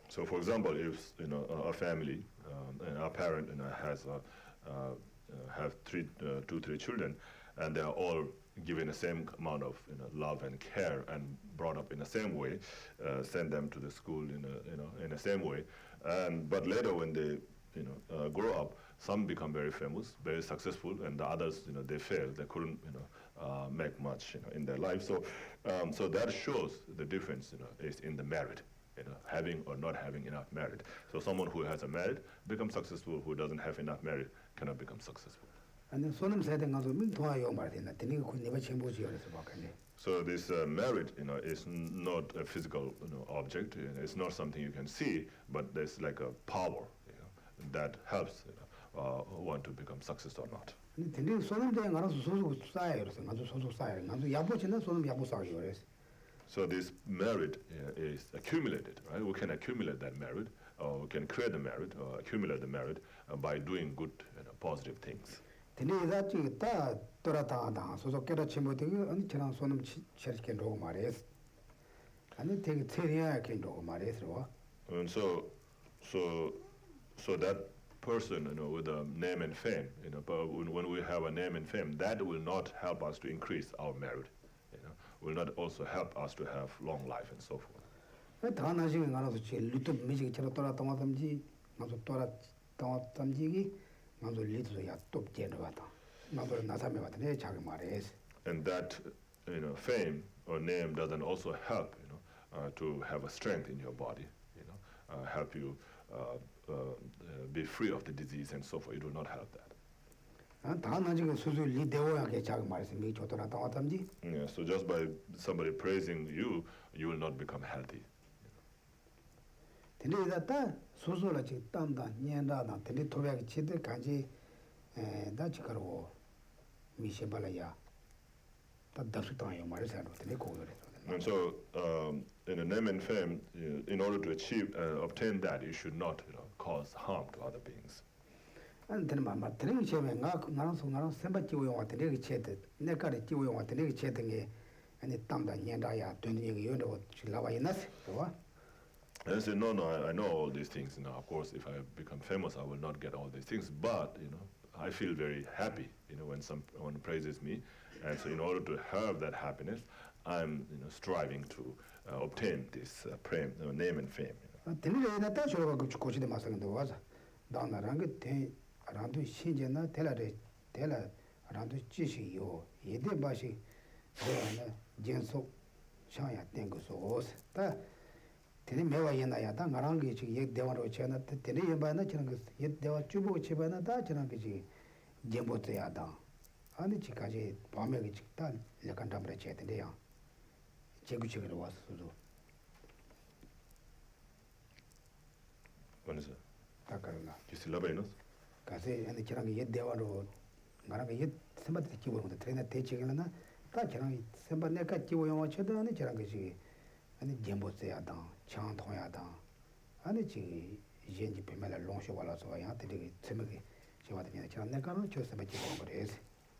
So for example, if a family, a parent has have two, three children, and they are all given the same amount of love and care and brought up in the same way, send them to the school in the same way, but later when they grow up, some become very famous, very successful, and the others they fail. They couldn't make much in their life. So so that shows the difference is in the merit. Having or not having enough merit. So someone who has a merit becomes successful, who doesn't have enough merit cannot become successful. So this merit is not a physical object, it's not something you can see, but there's like a power that helps one to become successful or not. So this merit is accumulated, right? We can accumulate that merit, or we can create the merit, or accumulate the merit by doing good, positive things. And so that person, with a name and fame, but when we have a name and fame, that will not help us to increase our merit. Will not also help us to have long life and so forth. And that fame or name doesn't also help to have a strength in your body, help you be free of the disease and so forth. It will not help that. Yeah, so just by somebody praising you, you will not become healthy. And so, in a name and fame, in order to obtain that, you should not cause harm to other beings. And then my training chairman, Naran Samba Chiwo, the chatted, Nekari Chiwo, the chatting, and it tammed and Yandaya, 20 years old, Chilava Inas. And I said, no, I know all these things. You know, of course, if I become famous, I will not get all these things. But, you know, I feel very happy, you know, when someone praises me. And so in order to have that happiness, I'm, you know, striving to obtain this name and fame. Tene mewa yena ya ta ngarangi chi yek dewa ro chena tene yemba na chena yek dewa chubo cheba na ta chena chi jembo te ya da ani chi ka je pame gi chi ta le kan tam re che tene ya chegu chi ro was so What is it? ta ka na You still love it? ka se ani chena yek dewa ro ngarangi yek semba te chi wo de trena te chi na ta chena semba ne ka chi wo yo che da ani chena chi ani jembo te ya da chang thong ya da ani chi yen ji pe mala long sho wala so ya te de tseme ge che wa de ne chang ne ka no cho se ba chi ko re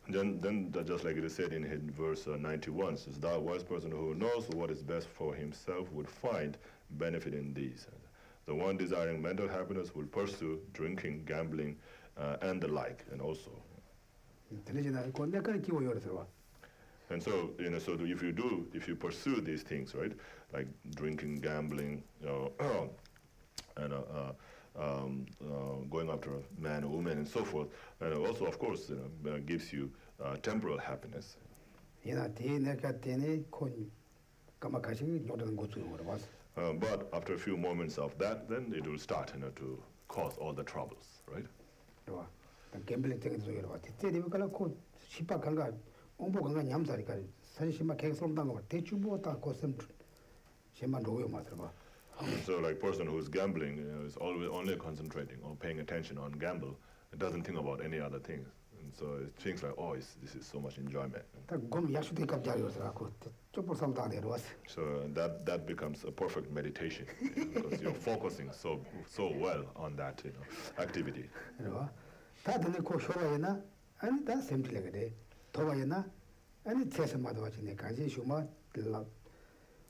Then just like it is said in verse 91, says, "Thou wise person who knows what is best for himself would find benefit in these. The one desiring mental happiness will pursue drinking, gambling, and the like, and also." tene ji na ko ne ka ki wo yo re so And so, you know, so if you pursue these things, right, like drinking, gambling, you know, and going after a man or woman and so forth, and also, of course, you know, gives you temporal happiness. ina te ne ka tene ko kama ka shi no de go tu wo was But after a few moments of that, then it will start, you know, to cause all the troubles, right? do the gambling thing so yo wa te de ka la ko shipa kanga ombo kanga nyam sari ka sa shima ke som dang wa te chubo ta ko sem shima ro yo ma ba So, like person who's gambling, you know, is always only concentrating or paying attention on gamble. It doesn't think about any other things, and so it thinks like, oh, this is so much enjoyment. ta gom ya shu te ka ja yo sa ko chubo sam ta de ro was So that becomes a perfect meditation, you know, because you're focusing so well on that, you know, activity. ro ta de ne ko sho wa na ani ta sem ti le ge de to wa na ani tsesa ma do wa ne ka ji shu ma la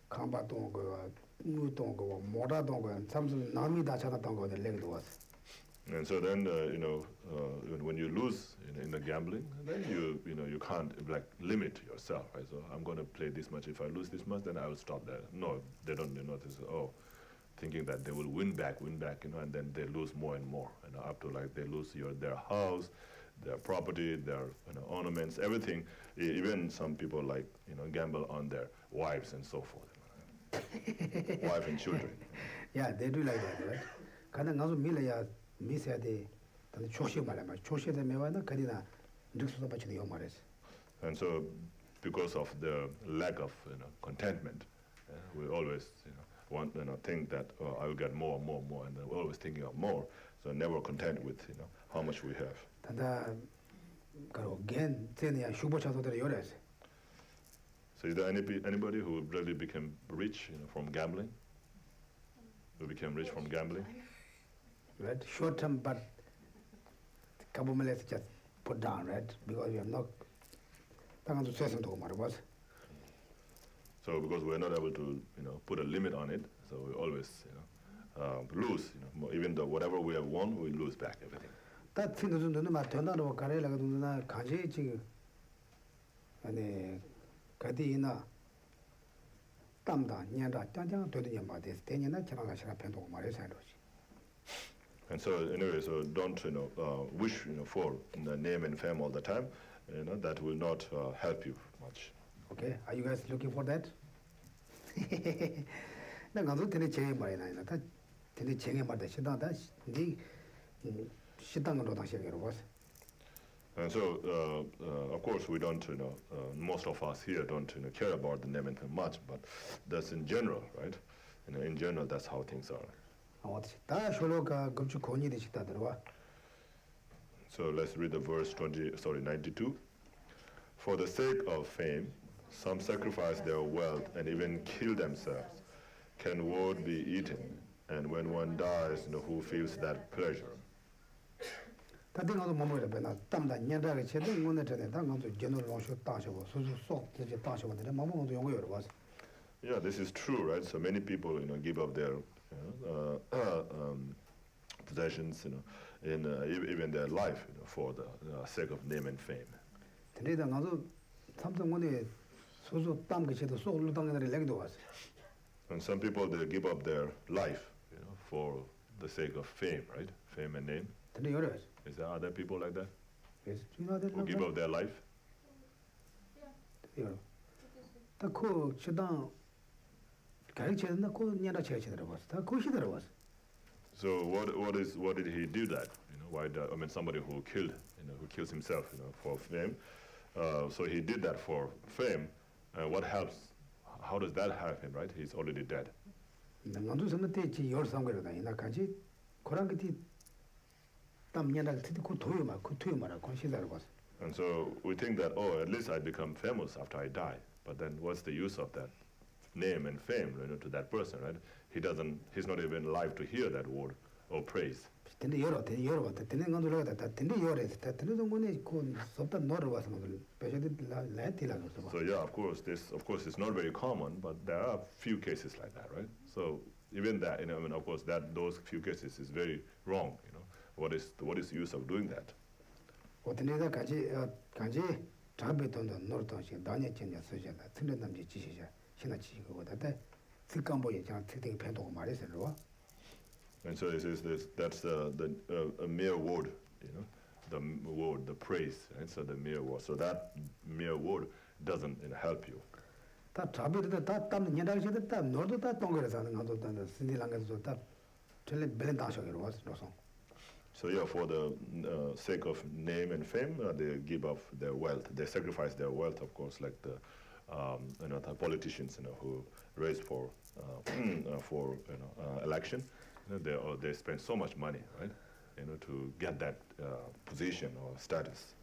kamba dong go nu dong go mo da dong go samsung nami da cha da dong go de le do was And so then, you know, when you lose in the gambling, then you can't like limit yourself, right? So I'm going to play this much. If I lose this much, then I will stop there. No, they don't. This thinking that they will win back, you know, and then they lose more and more, you know, up to like they lose their house, their property, their ornaments, everything. Even some people like gamble on their wives and so forth, wife and children. Yeah, they do like that, right? Kana ngazu mila ya misa de tan choshi mala ma choshi de mewa na kadina nduksu ba chidi yo mares. And so, because of the lack of contentment, we always think that I will get more, and then we're always thinking of more. So never content with how much we have. Tanda karo gen tsene ya shubo chato de yores. So is there anybody who really became rich from gambling? Who became rich from gambling? Right, short term, but kabumeles just put down, right? Because we are not. Tangan to say something was. So because we're not able to, put a limit on it, so we always, lose. Even though whatever we have won, we lose back everything. That thing is no matter no kare la na kaje chi ane kadi ina tamda nyanda janjang to de nyamba des tenyana changa shara pendo mare sa do. And so anyway, so don't wish for the name and fame all the time. That will not help you much. Okay, are you guys looking for that? Na ganzo tene chenge mare na ta tene chenge mare shida da ni shidang ro da shege ro was. And so of course we don't most of us here don't care about the name and fame much, but that's in general, right? In general that's how things are. So let's read the verse 92. For the sake of fame, some sacrifice their wealth and even kill themselves. Can wood be eaten? And when one dies, who feels that pleasure? 다들 가서 뭐뭐라 배나 땀다 년다게 제대 문에 전에 다 가서 전을 놓셔 따셔고 수수 속 이제 따셔고 되는 뭐뭐도 용어요 봐서. Yeah, this is true, right? So many people, give up their possessions, in even their life, for the sake of name and fame. 근데다 가서 삼성원에 수수 땀 그치도 속으로 당하는 얘기도 왔어. And some people, they give up their life, for the sake of fame, right? Fame and name. 근데 여러 Is there other people like that 그래서 주나들 who give up their life? 여러. 다그 지당 가르치는 거 년다 체치더라 봤어. 다 거시더라 봤어. So what did he do that? Why? Somebody who killed, who kills himself, for fame. So he did that for fame. What helps? How does that help him? Right? He's already dead. 나도 선때 지 열상거리다. 나 같이 고랑기티 땀 년다 특히 그 도요마 그 도요마라 건시더라 봤어. And so we think that, at least I become famous after I die. But then what's the use of that name and fame, to that person, right? He's not even alive to hear that word or praise. 근데 여러 봤다. 근데 건들어다. 근데 여래서 다 근데 동문에 그 섭다 너를 와서 그 배셔들 라이티라고 써 봐. So yeah, of course it's not very common, but there are few cases like that, right? So even that, of course those few cases is very wrong, What is the use of doing that? 어떤 데다 같이 잡배던도 노르던시 다녀진냐 쓰잖아. 틀린 남지 지시자. 신나 지시거다. 특감보에 장 특定편도고 말해서 로. And so that's the a mere word, the word, the praise, right? So the mere word. So that mere word doesn't help you. 다 잡배도 다 땀 년다시도 다 너도 다 동거려서 하는 것도 다 신디랑에서 다 틀린 벨렌 다셔기로 와서 로송. So yeah, for the sake of name and fame, they give up their wealth. They sacrifice their wealth, of course, like the politicians, who raise for election. They spend so much money, right? To get that position or status.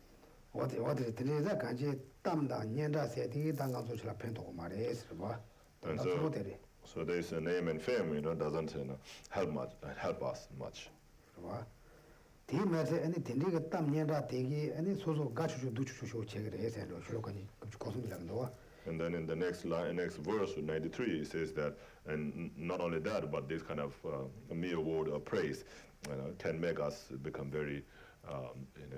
어디 들리자 간지 땀다 년다 세디 당강소치라 편도고 말해서 봐. And so there's a name and fame, doesn't help us much. 봐. 디메세 아니 딘디가 땀 년다 되기 아니 소소 가추주 두추추 체계를 해서 쇼로까지 고슴이라는 거. And then in the next verse, 93, it says that, and not only that, but this kind of a mere word of praise, can make us become very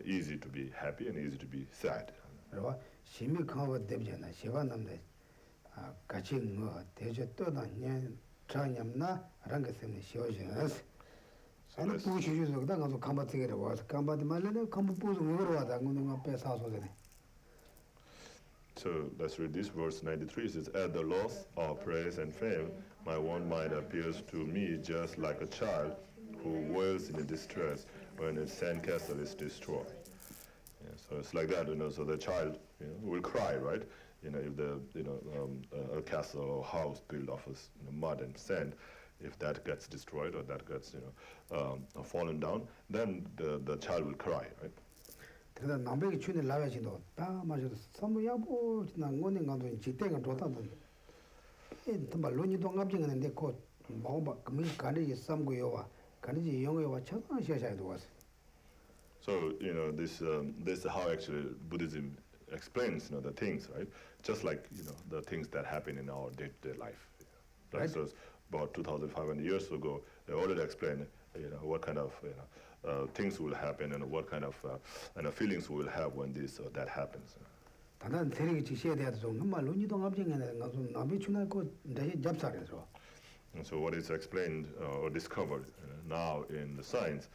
easy to be happy and easy to be sad. 그러와 심이 강하고 되잖아. 시간 남데 같이 뭐 대저 또다 년 장냠나 라는 것 때문에 쉬어지는. 아니 부시주서 그다 가서 감바티게 와서 감바티 말레네 감부 부서 먹으러 와다 그는 앞에 사소되네. So let's read this verse 93. It says, "At the loss of praise and fame, my one mind appears to me just like a child who wails in distress when its sandcastle is destroyed." Yeah, so it's like that, So the child, will cry, right? If the a castle or house built of mud and sand, if that gets destroyed or that gets fallen down, then the child will cry, right? 그래서 남백이 춘을 나와지도 다 맞아도 선무야보 지난 거는 가도 지대가 좋다던 정말 논이 동갑증인데 그 뭐가 그미 가리지 삼고요와 가리지 영어와 천상시야샤에도 왔어. So this is how actually Buddhism explains the things, right? Just like the things that happen in our day-to-day life. Right? So about 2,500 years ago, they already explained what kind of things will happen and what kind of feelings we will have when this or that happens. 다른 세력이 지시에 대해서 정말 논이 동갑증인데 가서 남이 춘할 거 이제 잡사래서. And so what is explained or discovered now in the science,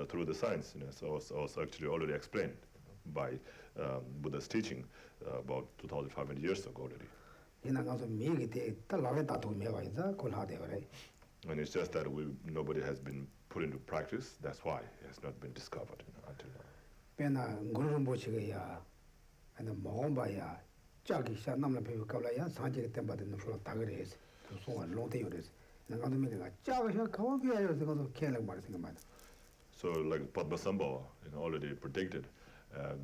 through the science, so also actually already explained by Buddha's teaching about 2,500 years ago already. And it's just that nobody has been put into practice. That's why it has not been discovered until now. So like Padmasambhava already predicted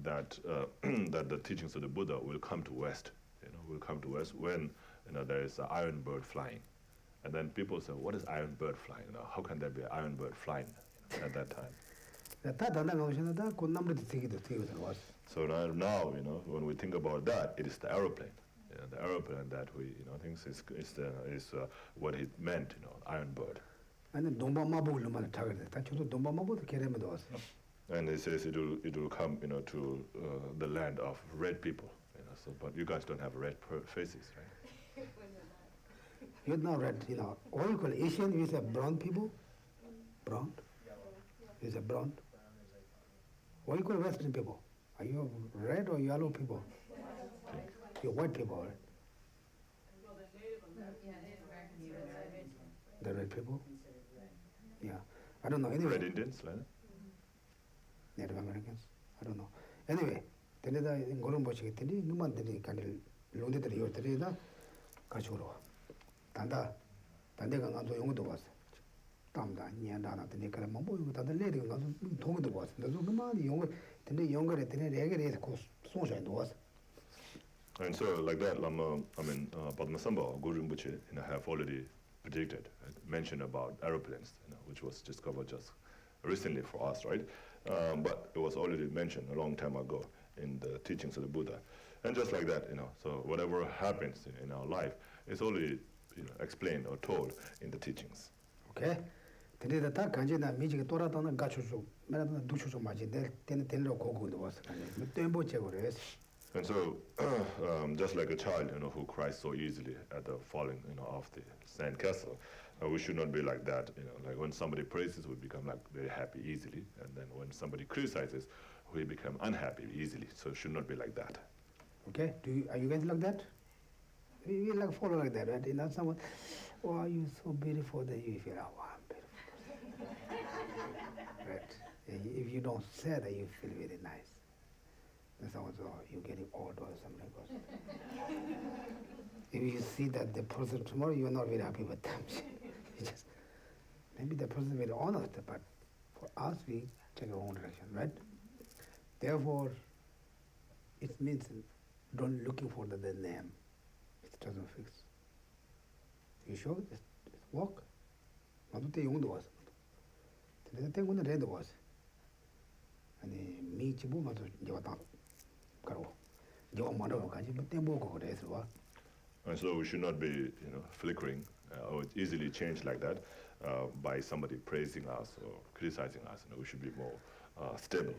that that the teachings of the Buddha will come to West, will come to West when there is an iron bird flying. And then people say, what is iron bird flying? How can there be an iron bird flying at that time? So now, when we think about that, it is the aeroplane. The aeroplane that we, thinks is what it meant, Iron Bird. And it says it will come, to the land of red people. But you guys don't have red faces, right? You're not red, What you call Asian is a brown people? Brown? Is a brown? What you call Western people? Are you red or yellow people? You're white people, right? The red people? Yeah. I don't know. Anyway. Red Indians, right? Native Americans? I don't know. Anyway, tenida in Golombochi, Tindi, Numan Tindi, Candle, Lunde, your Teresa, Kachuro. Tanda, Tandega Young was. Tamda, Niandana, the Nicarambo, with the lady told the was. The Zugama, younger, the younger, the Negre, Sonja was. And so, like that, Padmasamba, Guru Rinpoche, have already predicted, mentioned about aeroplanes, which was discovered just recently for us, right? But it was already mentioned a long time ago in the teachings of the Buddha. And just like that, so whatever happens in our life is already explained or told in the teachings. Okay? Today the Kanjina Mijik Tora Dona Gachu, Madame Dushu Maji, then Tenlo Kogu was. And so, just like a child, who cries so easily at the falling, of the sand castle, we should not be like that. Like when somebody praises, we become like very happy easily, and then when somebody criticizes, we become unhappy easily. So it should not be like that. Okay? Are you guys like that? You like follow like that, right? Someone, oh, you're so beautiful that you feel, oh, I'm beautiful. Right? If you don't say that, you feel very nice. And someone says, oh, you're getting old or something like that. If you see that the person tomorrow, you're not very happy with them. Maybe the person is very honest, but for us, we take our own direction, right? Therefore, it means don't looking for the name. It doesn't fix. You sure? Just walk. Not to young was. The thing when the red was. And me chibu must And so we should not be, flickering or easily changed like that by somebody praising us or criticizing us. We should be more stable.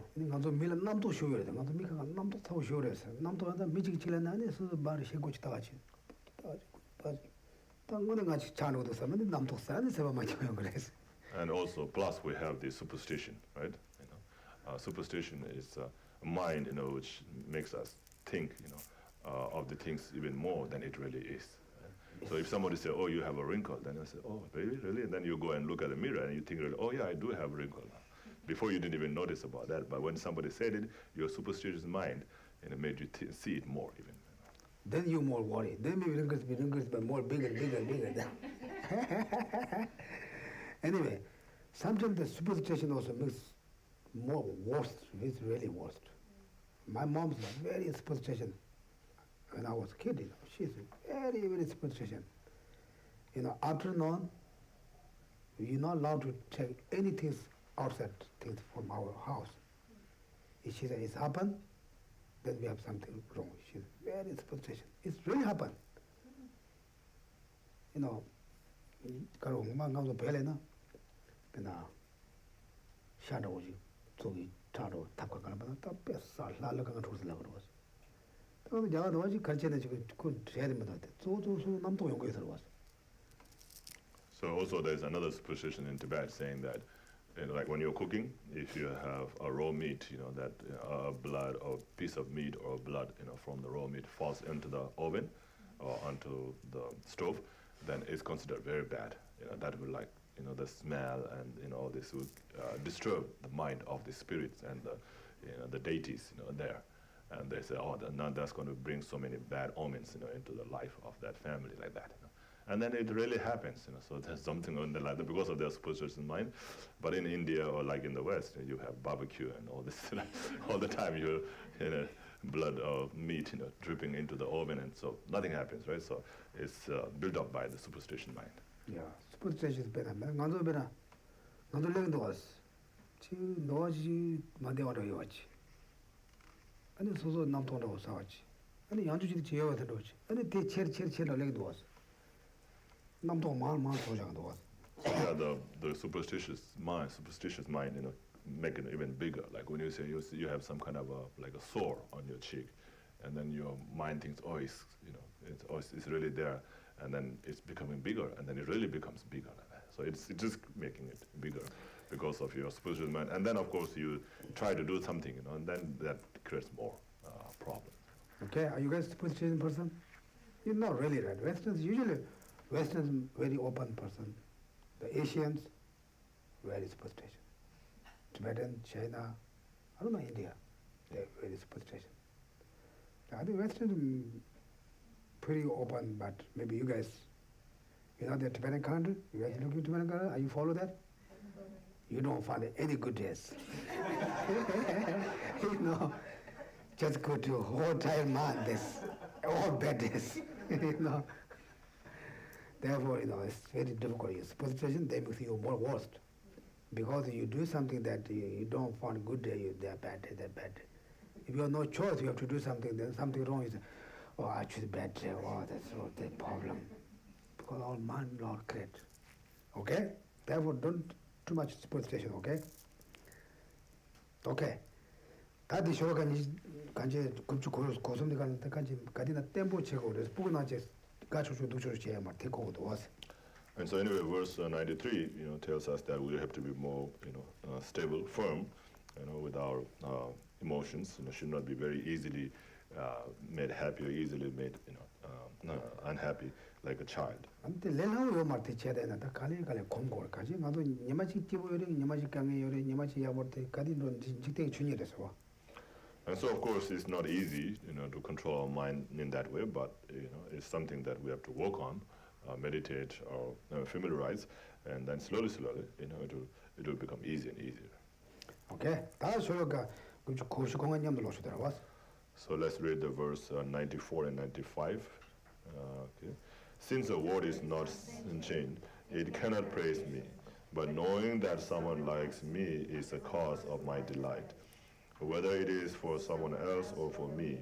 And also, plus we have the superstition, right? Superstition is a mind, which makes us think, of the things even more than it really is. So if somebody says, oh, you have a wrinkle, then I say, oh, really? And then you go and look at the mirror and you think, oh, yeah, I do have a wrinkle. Before you didn't even notice about that, but when somebody said it, your superstitious mind, made you see it more even. Then you more worry. Then maybe wrinkles, but more bigger. Anyway, sometimes the superstition also makes more worse. It's really worse. My mom's very superstition. When I was a kid, she's very, very superstition. Afternoon, you're not allowed to take anything outside things from our house. If she says it's happened, then we have something wrong. She's very superstition. It's really happened. Shadow 타로 탑가 가는 바 탑배살 날라가는 조슬라고 그러고. 또 제가 너지 갈치는 지금 그 해야 됩니다. 조조수 남도 연구에 들어왔어. So also there's another superstition in Tibet saying that like when you're cooking, if you have a raw meat, that blood or piece of meat or blood, from the raw meat falls into the oven or onto the stove, then it's considered very bad. That will like, the smell and, all this will disturb the mind of the spirits and the deities, there. And they say, oh, now that's going to bring so many bad omens, into the life of that family like that. And then it really happens, so there's something on the line because of their superstitious mind. But in India or like in the West, you have barbecue and all this, all the time you blood or meat, dripping into the oven, and so nothing happens, right? So it's built up by the superstition mind. Yeah, superstition is better. Ganzo better. Ganzo living to us. 지금 너지 만대와로 해왔지. 아니 소소 남통도 사왔지. 아니 양주지도 지어야 되지. 아니 대체를 내기도 왔어. 남통 마음 소장도 왔어. Yeah, the superstitious mind, make it even bigger. Like when you say you have some kind of like a sore on your cheek, and then your mind thinks, oh, it's really there, and then it's becoming bigger, and then it really becomes bigger. So it's just making it bigger because of your superstitious mind. And then of course you try to do something, and then that creates more problems. Okay, are you guys superstitious person? You're not really, right? Westerners very open person. The Asians, very superstitious. Tibetan, China, I don't know India, they're very superstitious. I think Western pretty open, but maybe you guys, you're not the Tibetan country, you guys looking Tibetan country, are you follow that? You don't find any good days. Just go to whole time man, this, all bad days, Therefore, it's very difficult. Superstition, they make you more worst. Because you do something that you don't find good day, they're bad. If you have no choice, you have to do something, then something wrong, you say, oh, I choose bad day, oh, that's the problem. Because all man, Lord create. Okay? Therefore, don't too much superstition, okay? Okay. 다들 쇼간이 간제 급주 고som이 가는 때까지 가디나 템포 체고 그래서 부근하지 가초주 두초주 말 태고도 왔어. And so anyway, verse 93, tells us that we have to be more, stable, firm, with our emotions. Should not be very easily made happy or easily made, unhappy like a child. 근데 레나요 말때 제대나 갈래 공고를 가지. 나도 니마치 띠보요래, 니마치 강에요래, 니마치 야버때 가디는 직대기 준이래서 와. And so, of course, it's not easy, to control our mind in that way, but, it's something that we have to work on, meditate or familiarize, and then slowly, it will become easier and easier. Okay. So let's read the verse 94 and 95. Okay. Since the word is not enchained, it cannot praise me, but knowing that someone likes me is the cause of my delight. Whether it is for someone else or for me,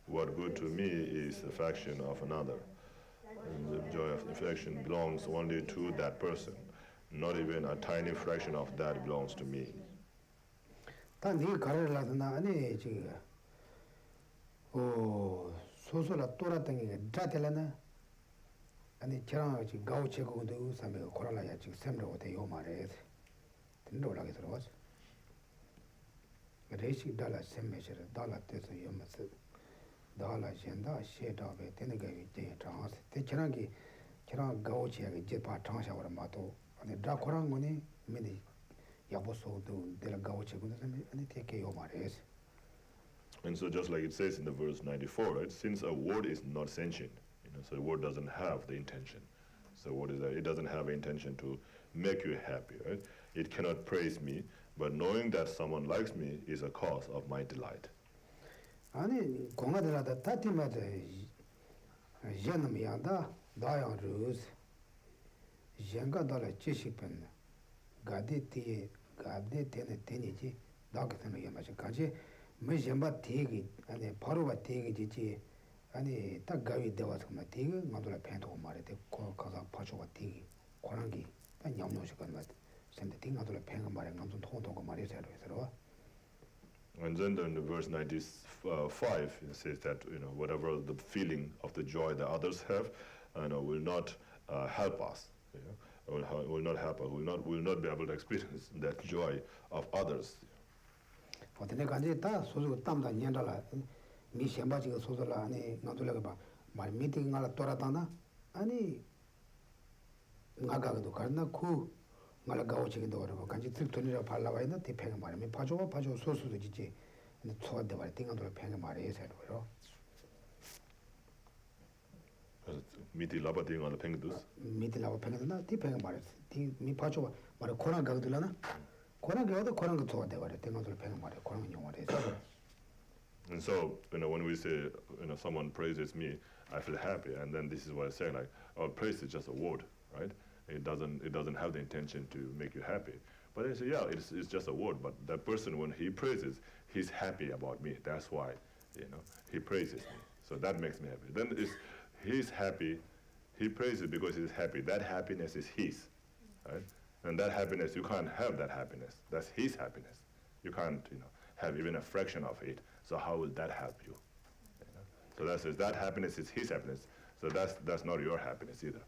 what good to me is affection of another. And the joy of affection belongs only to that person. Not even a tiny fraction of that belongs to me. Reishi Dalai Semmesher, Dalai Teso Yomas, Dalai Shenda, Shetabe, Tenegavi, Trans, Techarangi, Charan Gauchi, Jepa Transha or Mato, and the Drakorangoni, many Yaboso do Dela Gauchi, and they take Yomares. And so just like it says in the verse 94, right, since a word is not sentient, so the word doesn't have the intention. So what is that? It doesn't have intention to make you happy, right? It cannot praise me, but knowing that someone likes me is a cause of my delight. 아니 공화들하다 타티마다 제놈이야다 다양 루스 젠가달라 지식pen 가데티 가데테네 테니지 다그테네 야마지까지 메젬바 티기 아니 바로바 티기지지 아니 딱 가위 되어서 막 티기 만들어 팬도 말이데 가서 파줘가 티기 고랑기 딱 냠냠식 건 같아. And then in the verse 95, it says that whatever the feeling of the joy that others have, will not help us. Will not help us. Will not be able to experience that joy of others. 말아 가오치기도 그러고 간지 틀토니라 발라와 있는 대팽이 말이면 파줘 소수도 지지 근데 초한테 말 띵한도 팽이 말이 해서요 미디 라바딩 on the pengus 미디 라바 팽이나 대팽이 말이 미 파줘 말아 코랑 가들라나 코랑 가도 코랑 그 초한테 말이 띵한도 팽이 말이 코랑 용어를 해서. And so, when we say, someone praises me, I feel happy, and then this is what I say, like, praise is just a word, right? It doesn't have the intention to make you happy. But they say, yeah, it's just a word. But that person, when he praises, he's happy about me. That's why, he praises me. So that makes me happy. Then he's happy. He praises because he's happy. That happiness is his, right? And that happiness, you can't have that happiness. That's his happiness. You can't, have even a fraction of it. So how will that help you? So that happiness is his happiness. So that's not your happiness either.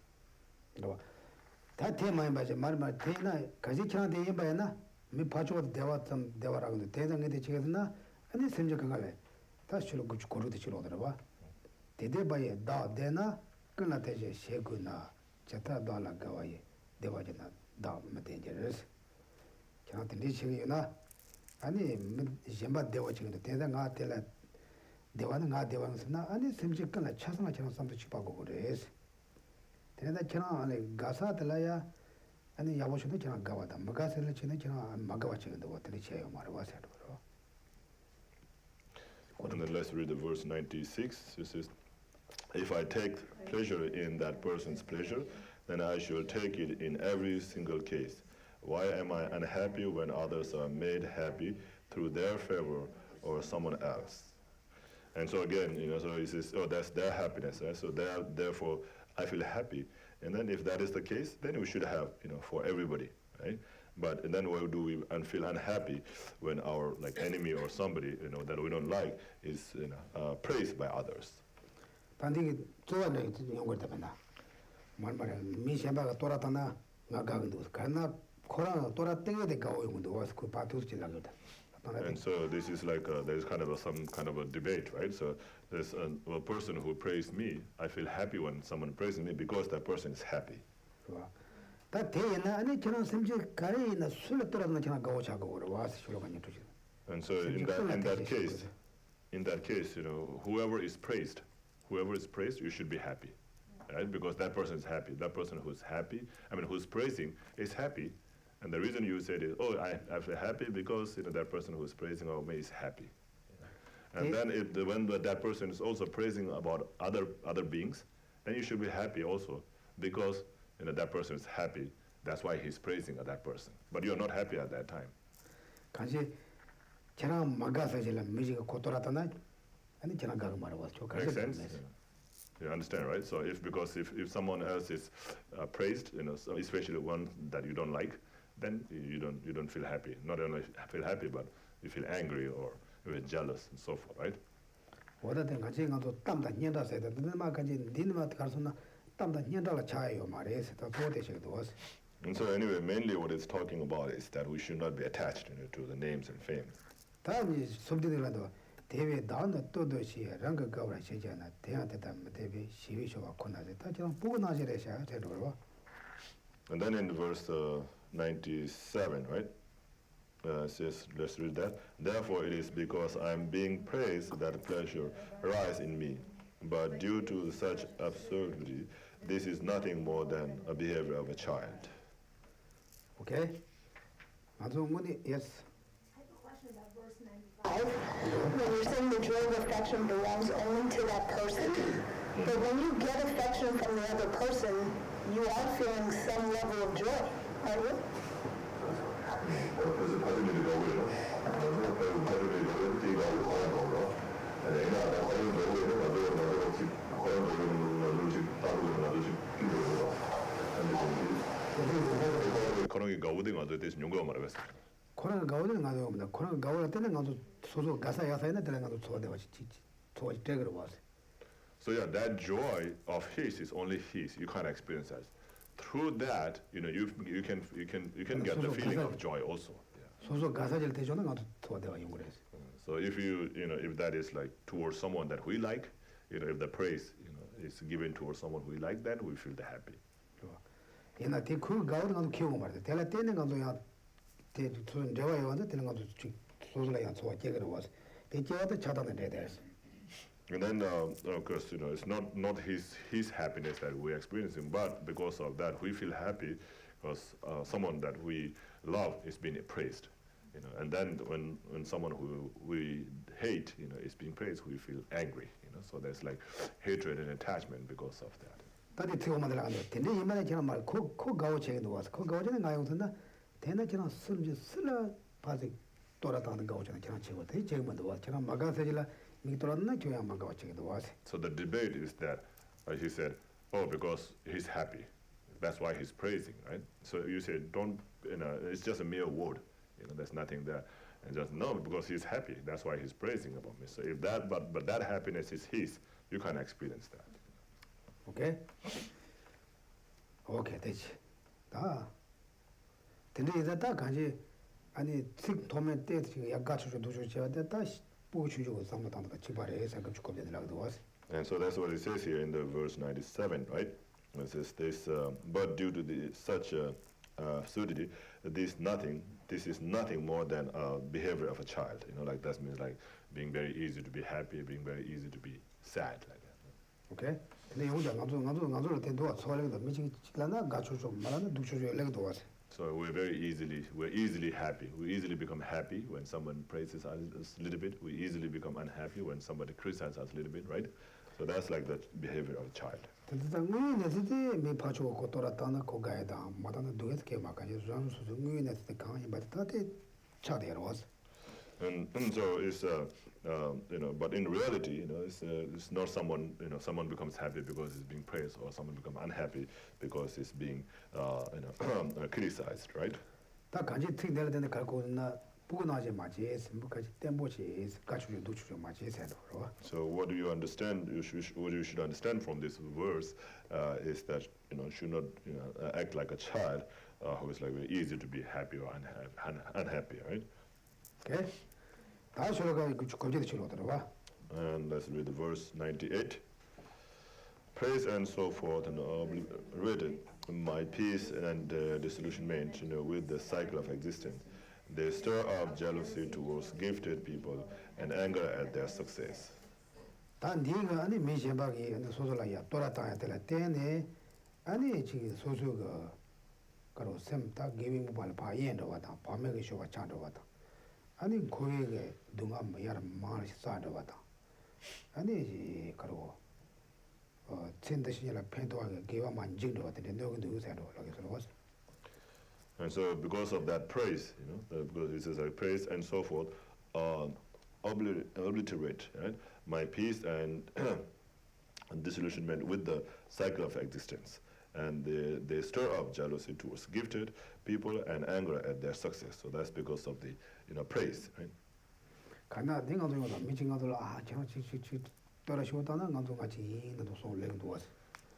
That tema imbaje marmar tena kaji chana de imbayana mi pacho dewa ragundu tena ngede chigedna ani semje kangale ta shilo guch koru de chilo dra ba dede baye da dena kana teje sheguna chata dala gawaye dewa jena da metenjeres chana tende chigena ani jemba dewa chigeda tena nga tela dewa nga dewa ngna ani semje kana chasana chana samto chipago gores tena chana ane gasa telaya ane yaboshode chana gawada magasele chene chana magawa chegendo watele cheyo marwa sedo. And then let's read the verse 96. It says, if I take pleasure in that person's pleasure, then I shall take it in every single case. Why am I unhappy when others are made happy through their favor or someone else? And so again, so he says, oh, that's their happiness. Right? So therefore, I feel happy. And then if that is the case, then we should have, for everybody, right? But then why do we feel unhappy when our enemy or somebody, that we don't like is, praised by others? 반딩이 좋아하는 용걸 때문에 말말에 미시바가 돌아다나 나가기도 가나 코로나 돌아땡게 되가 오용도 와서 그 바투스 질라거든. And so this is there's kind of some kind of a debate, right? So there's a person who praised me. I feel happy when someone praises me because that person is happy. 다 대나 아니 저런 심지 가리나 술을 떨어지는 저런 가오 자고 와서 술로가니 두지. And so in that case, whoever is praised, you should be happy, right? Because that person is happy. That person who's happy, who's praising is happy. And the reason you said is, oh, I feel happy because that person who's praising me is happy. And then when that person is also praising about other beings, then you should be happy also because that person is happy. That's why he's praising that person. But you're not happy at that time. 간시 저랑 막아서 질 미지가 고토라다나 아니 저랑 가고 말아봤죠. Makes sense. You understand, right? So if someone else is praised, so especially one that you don't like, then you don't feel happy. Not only feel happy, but you feel angry or you're jealous and so forth, right? 어디든 같이 가서 땀다 녀다서 너만 같이 니네만 가서나 땀다 녀다라 차요 말이에요. 또 도대체도 왔어. And so anyway, mainly what it's talking about is that we should not be attached to the names and fame. 다음이 섬들이라도 대회 나는 또도시 랑가 가오라 세잖아. 대한테다 대회 시위쇼가 코나데 다 좀 보고 나지래셔. 되더라고. And then in verse 97, right? Says, let's read that. Therefore it is because I'm being praised that pleasure arises in me. But due to such absurdity, this is nothing more than a behavior of a child. Okay? Yes. I have a question about verse 95. When you're saying the joy of affection belongs only to that person, but when you get affection from the other person, you are feeling some level of joy, are you? 그런 가우딩 아주 대신 용거 말하겠어. 코로나 가오는 가도 없나. 코로나 가오라 때는 가도 소소 가사 야사에나 때는 가도 소대 와지 소지 되거든 와서. So yeah, that joy of his is only his. You can't experience that. Through that, you can get the feeling of joy also. 소소 가사질 대조는 가도 소대가 용거래서. So if if that is towards someone that we like, if the praise is given towards someone we like, then we feel the happy. 얘나 대그 가오는 가도 키우고 말이야. 대라 때는 가도 야 대투는 대화에 와서 되는 가도 소소라야 소와 깨거든 와서. 대체와도 차단을 해야 돼. And then, of course, it's not his happiness that we're experiencing, but because of that, we feel happy because someone that we love is being praised. And then when someone who we hate, is being praised, we feel angry. So there's hatred and attachment because of that. 다들 태고 만들어 간다. 근데 이만에 저는 말 코 가오 책에도 와서 코 가오 전에 가요 선다. Then I silla Pazik Toratan go to the Chanchi, they check with the watch, and Magasilla, Mitorana, Magachi was. So the debate is that he said, oh, because he's happy. That's why he's praising, right? So you say, don't, it's just a mere word. There's nothing there. And just, no, because he's happy. That's why he's praising about me. So if that, but that happiness is his, you can't experience that. Okay? Okay, that's it. Then is that kanji, and think torment death, you got to do that. And so that's what it says here in the verse 97, right? It says this, but due to such absurdity, this is nothing more than a behavior of a child. Like that means like being very easy to be happy, being very easy to be sad, like that. Okay? So we're easily happy. We easily become happy when someone praises us a little bit. We easily become unhappy when somebody criticizes us a little bit, right? So that's like the behavior of a child. And so it's but in reality, it's not someone someone becomes happy because it's being praised, or someone becomes unhappy because it's being criticized, right? So what do you understand? What you should understand from this verse is that should not act like a child who is like very easy to be happy or unhappy, right? Okay. And let's read the verse 98. Praise and so forth and obliterated my peace and disillusionment, with the cycle of existence. They stir up jealousy towards gifted people and anger at their success. 아니 고에게 동안 야라 마르시 사도와다 아니 그리고 첸데시라 펜도하게 개와 만진도 같은데 너도 요새도 그래서 And so because of that praise, because it says I praise and so forth, obliterate, right, my peace and disillusionment with the cycle of existence. And they stir up jealousy towards gifted people and anger at their success. So that's because of the praise, right?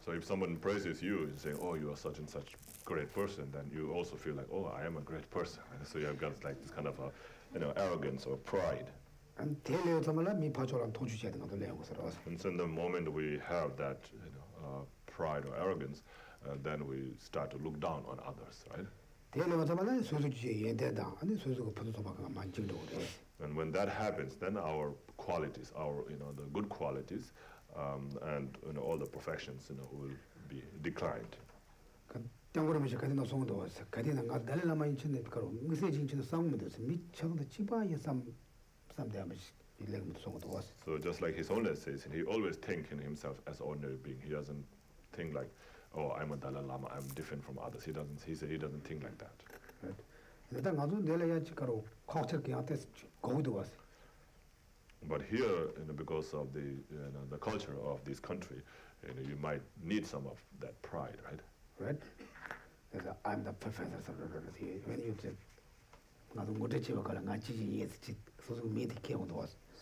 So if someone praises you and saying, oh, you are such and such great person, then you also feel like, oh, I am a great person. And so you have got like this kind of arrogance or pride. And so in the moment we have that pride or arrogance, then we start to look down on others, right? And when that happens, then our qualities, the good qualities, and all the perfections, will be declined. So just like His Holiness says, he always thinks in himself as ordinary being. He doesn't think like, oh, I'm a Dalai Lama, I'm different from others. He doesn't think like that. But here, because of the culture of this country, you might need some of that pride, right? Right. I'm the professor. When you say,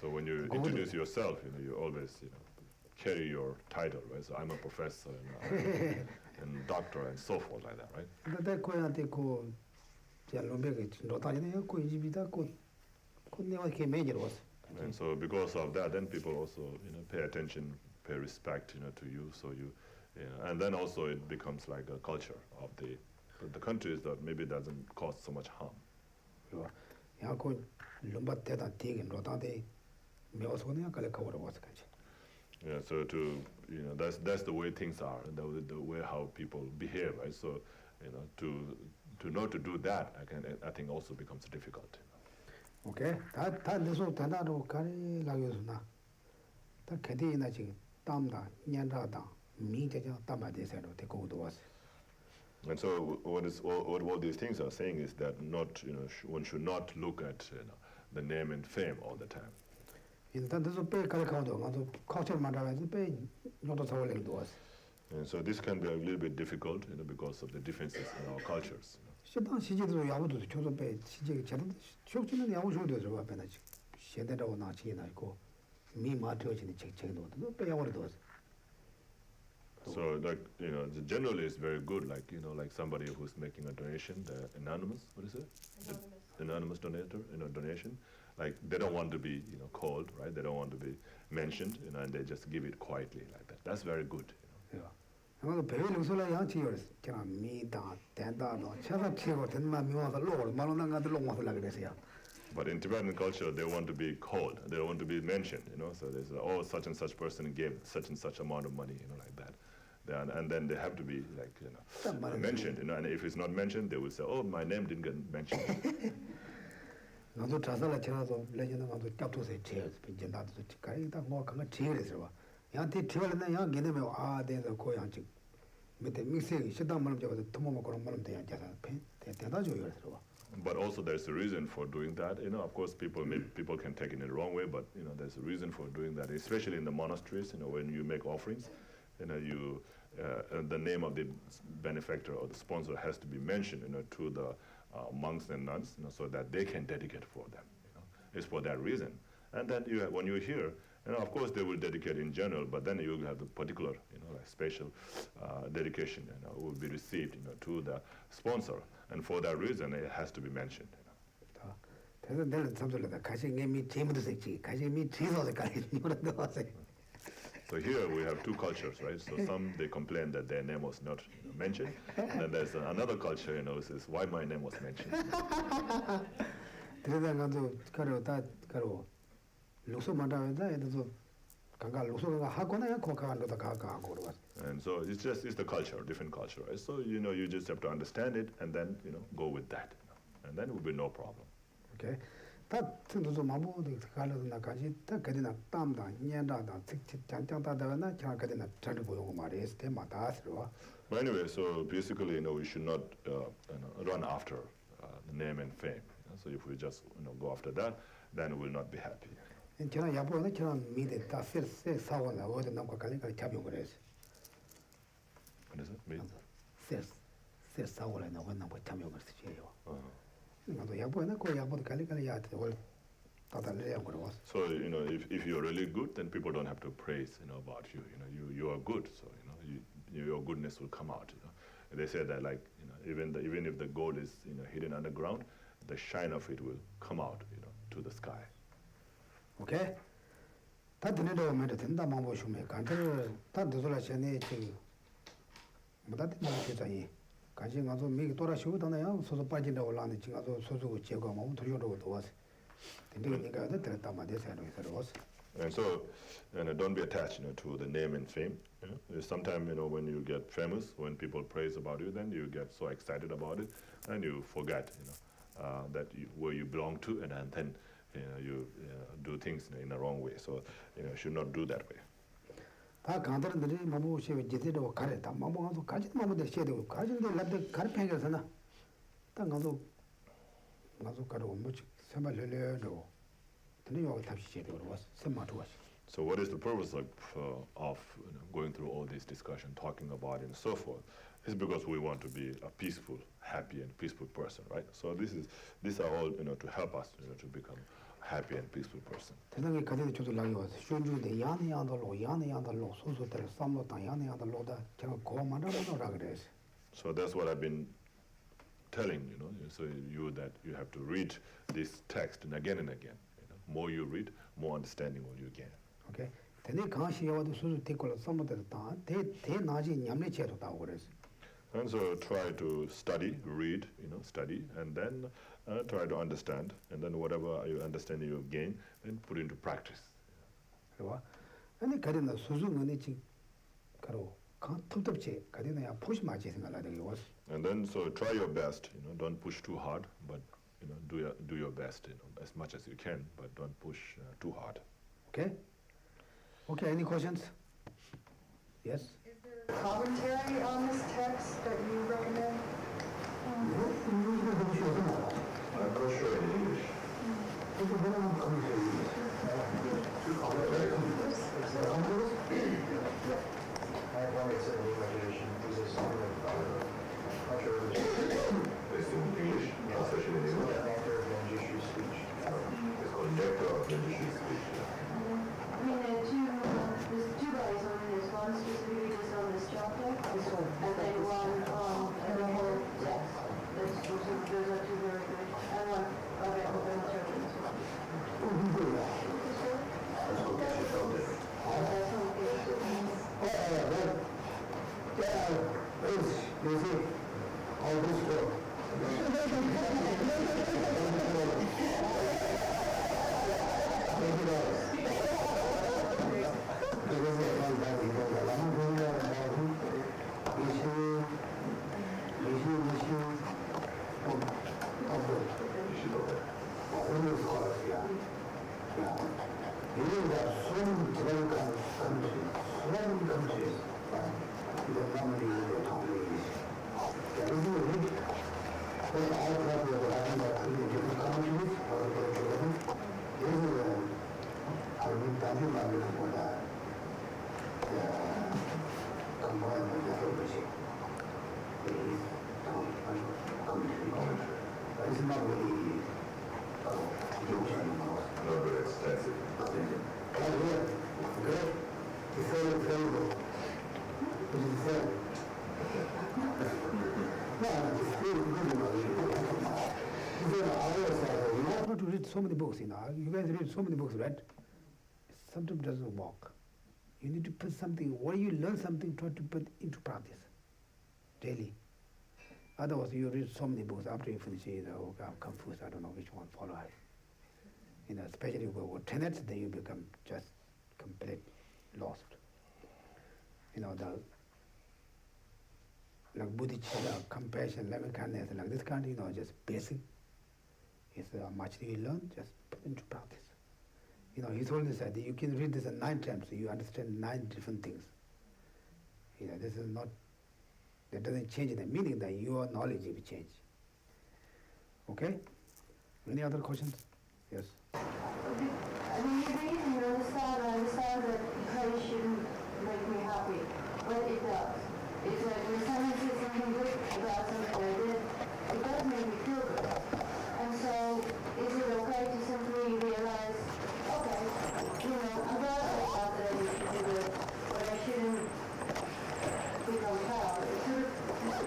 so when you introduce yourself, you always carry your title, right? So I'm a professor and doctor and so forth like that, right? And so because of that, then people also pay attention, pay respect to you. So and then also it becomes like a culture of the countries that maybe doesn't cause so much harm. Yeah, so that's the way things are, the way how people behave, right? So to know to do that, I think also becomes difficult. Okay, And so what all these things are saying is that not, one should not look at the name and fame all the time. And so this can be a little bit difficult, because of the differences in our cultures. So, generally it's very good, like somebody who's making a donation, the anonymous, what is it? The anonymous donator, donation. Like, they don't want to be, called, right? They don't want to be mentioned, and they just give it quietly like that. That's very good. Yeah. But in Tibetan culture, they want to be called. They don't want to be mentioned, So there's, such and such person gave such and such amount of money, like that. And then they have to be, mentioned, And if it's not mentioned, they will say, oh, my name didn't get mentioned. But also there's a reason for doing that. Of course, people can take it in the wrong way, but there's a reason for doing that, especially in the monasteries. When you make offerings, the name of the benefactor or the sponsor has to be mentioned, to the monks and nuns, so that they can dedicate for them. It's for that reason. And then when you're here, of course they will dedicate in general, but then you will have the particular, special dedication, will be received, to the sponsor, and for that reason it has to be mentioned. So here we have two cultures, right? So some, they complain that their name was not mentioned, and then there's another culture, says, why my name was mentioned? And so it's the culture, different culture, right? So, you just have to understand it, and then, go with that, and then it will be no problem. Okay. But anyway, so basically, we should not run after the name and fame. So if we just go after that, then we will not be happy. What is it? Mean? So, if you're really good, then people don't have to praise, about you. You are good, so, your goodness will come out, They say that, even if the gold is, hidden underground, the shine of it will come out, to the sky. Okay? And so, don't be attached, to the name and fame. Sometimes, when you get famous, when people praise about you, then you get so excited about it, and you forget, that where you belong to, and then you do things in the wrong way. So, should not do that way. So what is the purpose of going through all this discussion, talking about it and so forth? It's because we want to be a peaceful, happy and peaceful person, right? So these are all, to help us, to become a happy and peaceful person. So that's what I've been telling, so that you have to read this text and again. More you read, more understanding will you gain. Okay. And so try to study, read, study, and then try to understand, and then whatever you understand you gain, then put into practice. And then so try your best, don't push too hard, but do your best, as much as you can, but don't push too hard. Okay. Okay. Any questions? Yes. Is there Commentary on this text that you recommend? I'm not sure in English. I have one that's in meditation. Is this something that not sure if it's in English, translation in English. Nectar of Geshe speech. It's called Nectar of Geshe speech. I mean, there's two bodies on this. One specifically just on this chapter, and then one on the whole text. Those are two very good. And one of it open interpretation. That's what Geshe felt it. You see, all this work. Not very extensive. You have to read so many books, you guys read so many books, right? Sometimes it doesn't work. You need to put something, when you learn something, try to put into practice daily. Otherwise, you read so many books, after you finish it, I'm confused, I don't know which one follow. Especially with tenets, then you become just complete lost. Like Bodhisattva, compassion, loving kindness, like this kind, just basic. It's much you learn, just put into practice. His Holiness said, you can read this 9 times, so you understand 9 different things. This is not, that doesn't change the meaning, that your knowledge will change. Okay? Any other questions? Yes. I mean, you read and you understand that praise shouldn't make me happy, but it does. It's like when someone says something good about something I did, it does make me feel good. And so, is it okay to simply realize, okay, I'm glad I thought that I need to do good, but I shouldn't become proud. It's sort of,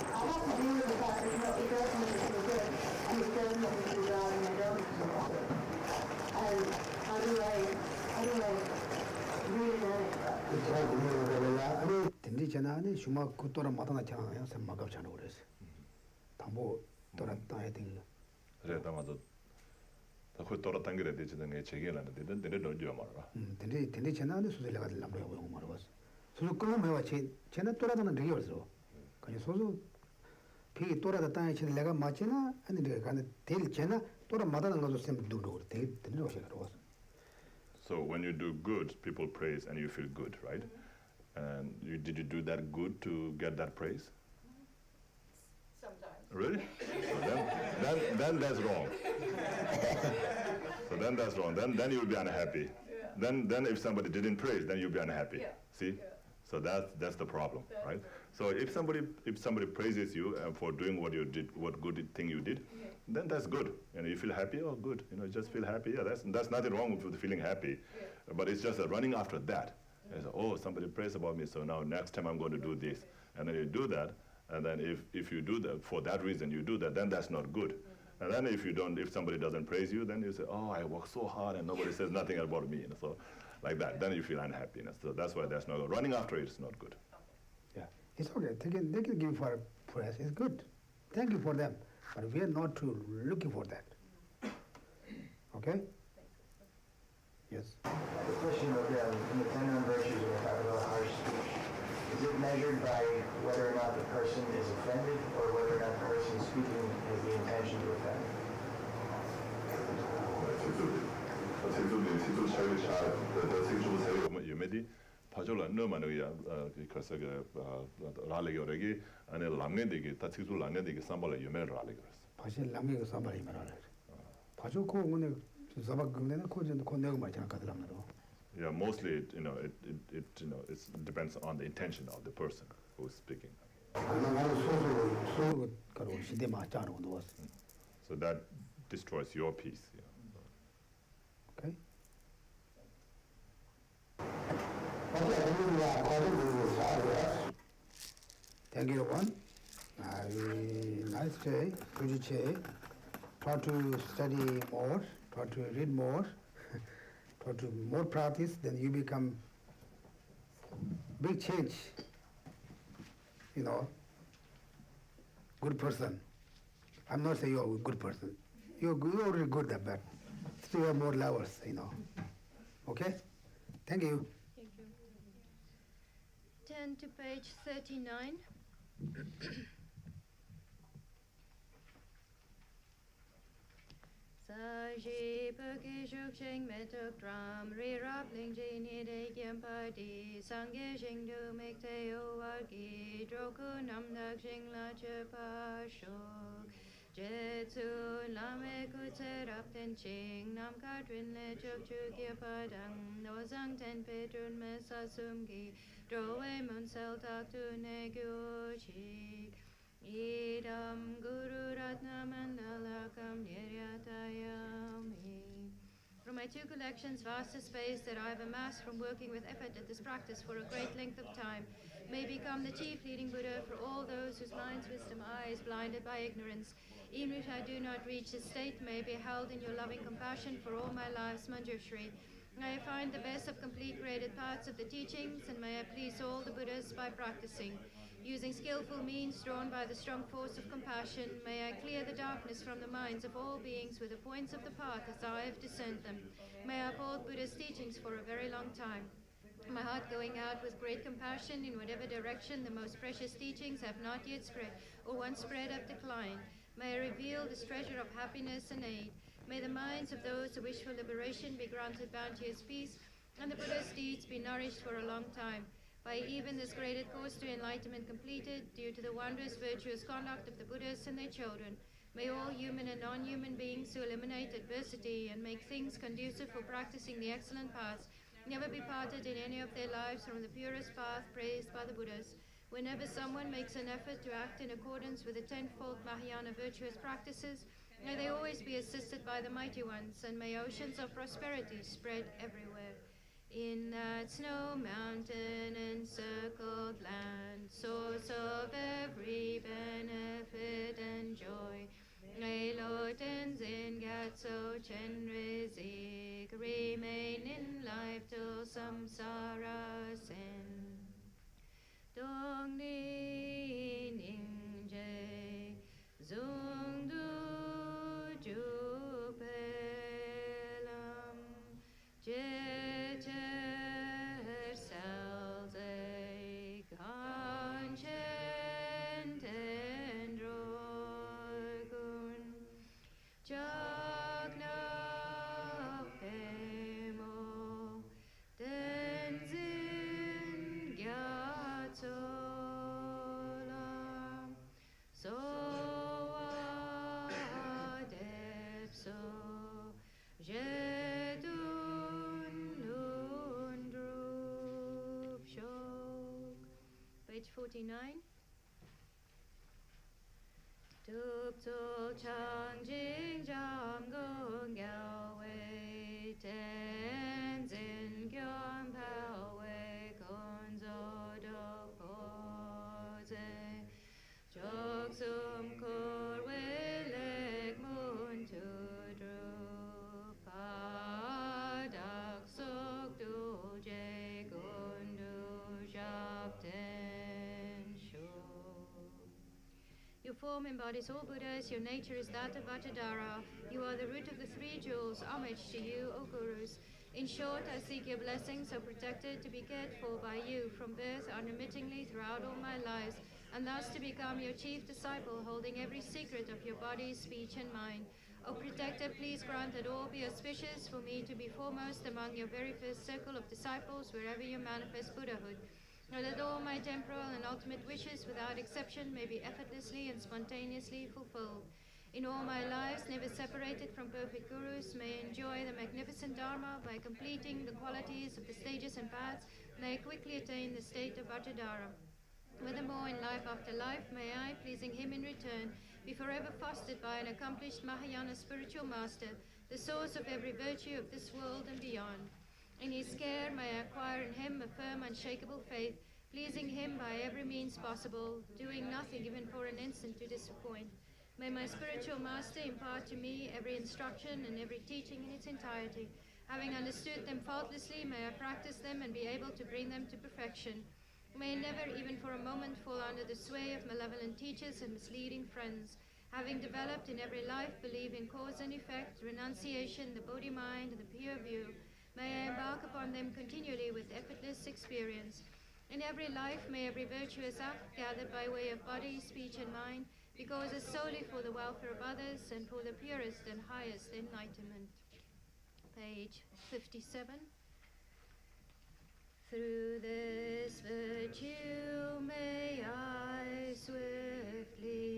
I have to deal with the fact that, it does make me feel good, and it does make me feel bad, and I don't feel good. And how do I really manage that? 텐디잖아니 슈마 쿠토라 마다나 장야 삼마가 자노 그래서 담보 돌았다 등 그래 담아도 그 돌았던 게 되지 등에 제기하는데 근데 너도 말아. 텐디잖아니 수들레가 남로 하고 말아 봤어. 소소 그럼 해와 쟤는 돌아다는 되게 어서. 그냥 소소 피 돌아다다 쟤는 내가 맞지나 아니 내가 가는 될 쟤나 돌아 마다는 것도 쌤 두고 되게 되는 것이 그러고. So when you do good, people praise and you feel good, right? And did you do that good to get that praise? Sometimes. Really? So then that's wrong. So then that's wrong. Then you'll be unhappy. Yeah. Then if somebody didn't praise, then you'll be unhappy. Yeah. See? Yeah. So that's the problem, right? So if somebody praises you for doing what you did, what good thing you did, then that's good. You feel happy. Oh, good. Just feel happy. Yeah, that's nothing wrong with feeling happy, but it's just running after that. Oh, somebody prays about me, so now next time I'm going to do this. And then you do that, and then if you do that, for that reason you do that, then that's not good. And then if somebody doesn't praise you, then you say, oh, I work so hard and nobody says nothing about me. So like that, then you feel unhappy. So that's why that's not good. Running after it is not good. Yeah, it's okay. They can give for praise. It's good. Thank you for them. But we are not looking for that. Okay? Yes. The question of in the 10 virtues, when we talk about harsh speech, is it measured by whether or not the person is offended, or whether or not the person speaking has the intention to offend? 파졸라 너만이야 because 라레고레기 아니 람네데기 타치수 람네데기 삼발에 유메를 라레고 사실 남게 삼발이 말하래 파조코 오늘 자박 그네는 코전도 코내고 말잖아 가들람나로 Yeah, mostly it depends on the intention of the person who is speaking. So that destroys your peace. Yeah. Okay. Thank you, everyone. Nice day, good day. Try to study more, try to read more, try to more practice, then you become big change. Good person. I'm not saying you're a good person. You're already good at that. Still have more levels, Okay? Thank you. Thank you. Turn to page 39. Saji Paki Shukshing Metuk Dram Re Rappling Jini De Gyampa Di Sangye Shing Du Mek Teo Wargi Droku Nam Dak Shing La Chepa Shuk Jetsu Lame Kutse Rap Ten Ching Nam Kadrin Le Chuk Chuk Yapadang No Zang Ten Petrun Me Sasumgi Drowe Mun Sel Tak Tu Ne Gyu Chik Idam Guru Ratna Mandalakam Niryatayami. From my two collections, vast space that I have amassed from working with effort at this practice for a great length of time, may become the chief leading Buddha for all those whose mind's wisdom eye is blinded by ignorance. Even if I do not reach this state, may be held in your loving compassion for all my lives, Manjushri. May I find the best of complete graded parts of the teachings, and may I please all the Buddhas by practicing. Using skillful means drawn by the strong force of compassion, may I clear the darkness from the minds of all beings with the points of the path as I have discerned them. May I uphold Buddha's teachings for a very long time. My heart going out with great compassion in whatever direction the most precious teachings have not yet spread, or once spread have declined. May I reveal this treasure of happiness and aid. May the minds of those who wish for liberation be granted bounteous peace, and the Buddha's deeds be nourished for a long time. By even this graded course to enlightenment completed, due to the wondrous virtuous conduct of the Buddhas and their children, may all human and non-human beings who eliminate adversity and make things conducive for practicing the excellent paths never be parted in any of their lives from the purest path praised by the Buddhas. Whenever someone makes an effort to act in accordance with the tenfold Mahayana virtuous practices, may they always be assisted by the mighty ones, and may oceans of prosperity spread everywhere. In that snow mountain encircled land, source of every benefit and joy, may Lord Tenzin Gyatso Chenre Zik remain in life till samsara sin. Dong Ni Ning Je Zung Du Ju Pelam Je Page 49. Tuk tuk chang jing jam gung yao wei tenzin gyom pao wei konzo do po ze chok sum kur wei lek mun tu dru pa dak sok du je gun du shap ten. Your form embodies all Buddhas, your nature is that of Vajradhara. You are the root of the three jewels. Homage to you, O Gurus. In short, I seek your blessings, so protected to be cared for by you from birth unremittingly throughout all my lives. and thus to become your chief disciple, holding every secret of your body, speech, and mind. O Protector, please grant that all be auspicious for me to be foremost among your very first circle of disciples wherever you manifest Buddhahood. Know that all my temporal and ultimate wishes, without exception, may be effortlessly and spontaneously fulfilled. In all my lives, never separated from perfect gurus, may enjoy the magnificent Dharma by completing the qualities of the stages and paths, may I quickly attain the state of Vajradhara. Furthermore, in life after life, may I, pleasing him in return, be forever fostered by an accomplished Mahayana spiritual master, the source of every virtue of this world and beyond. In his care, may I acquire in him a firm, unshakable faith, pleasing him by every means possible, doing nothing even for an instant to disappoint. May my spiritual master impart to me every instruction and every teaching in its entirety. Having understood them faultlessly, may I practice them and be able to bring them to perfection. May I never, even for a moment, fall under the sway of malevolent teachers and misleading friends. Having developed in every life belief in cause and effect, renunciation, the Bodhi mind, and the pure view, may I embark upon them continually with effortless experience. In every life, may every virtuous act gathered by way of body, speech, and mind be caused solely for the welfare of others and for the purest and highest enlightenment. Page 57. Through this virtue may I swiftly,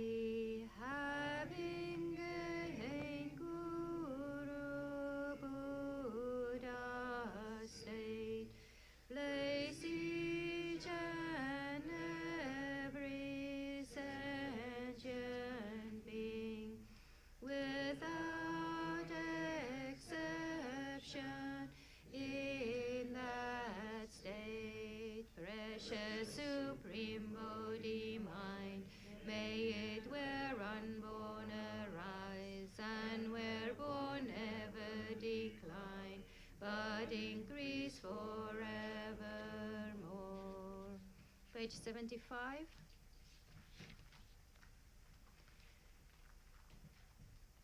having gained Guru Buddha state, place each and every sentient being without exception in that state, precious supreme Bodhi mind, may it where unborn arise, and where born never decline, but increase forevermore. Page 75.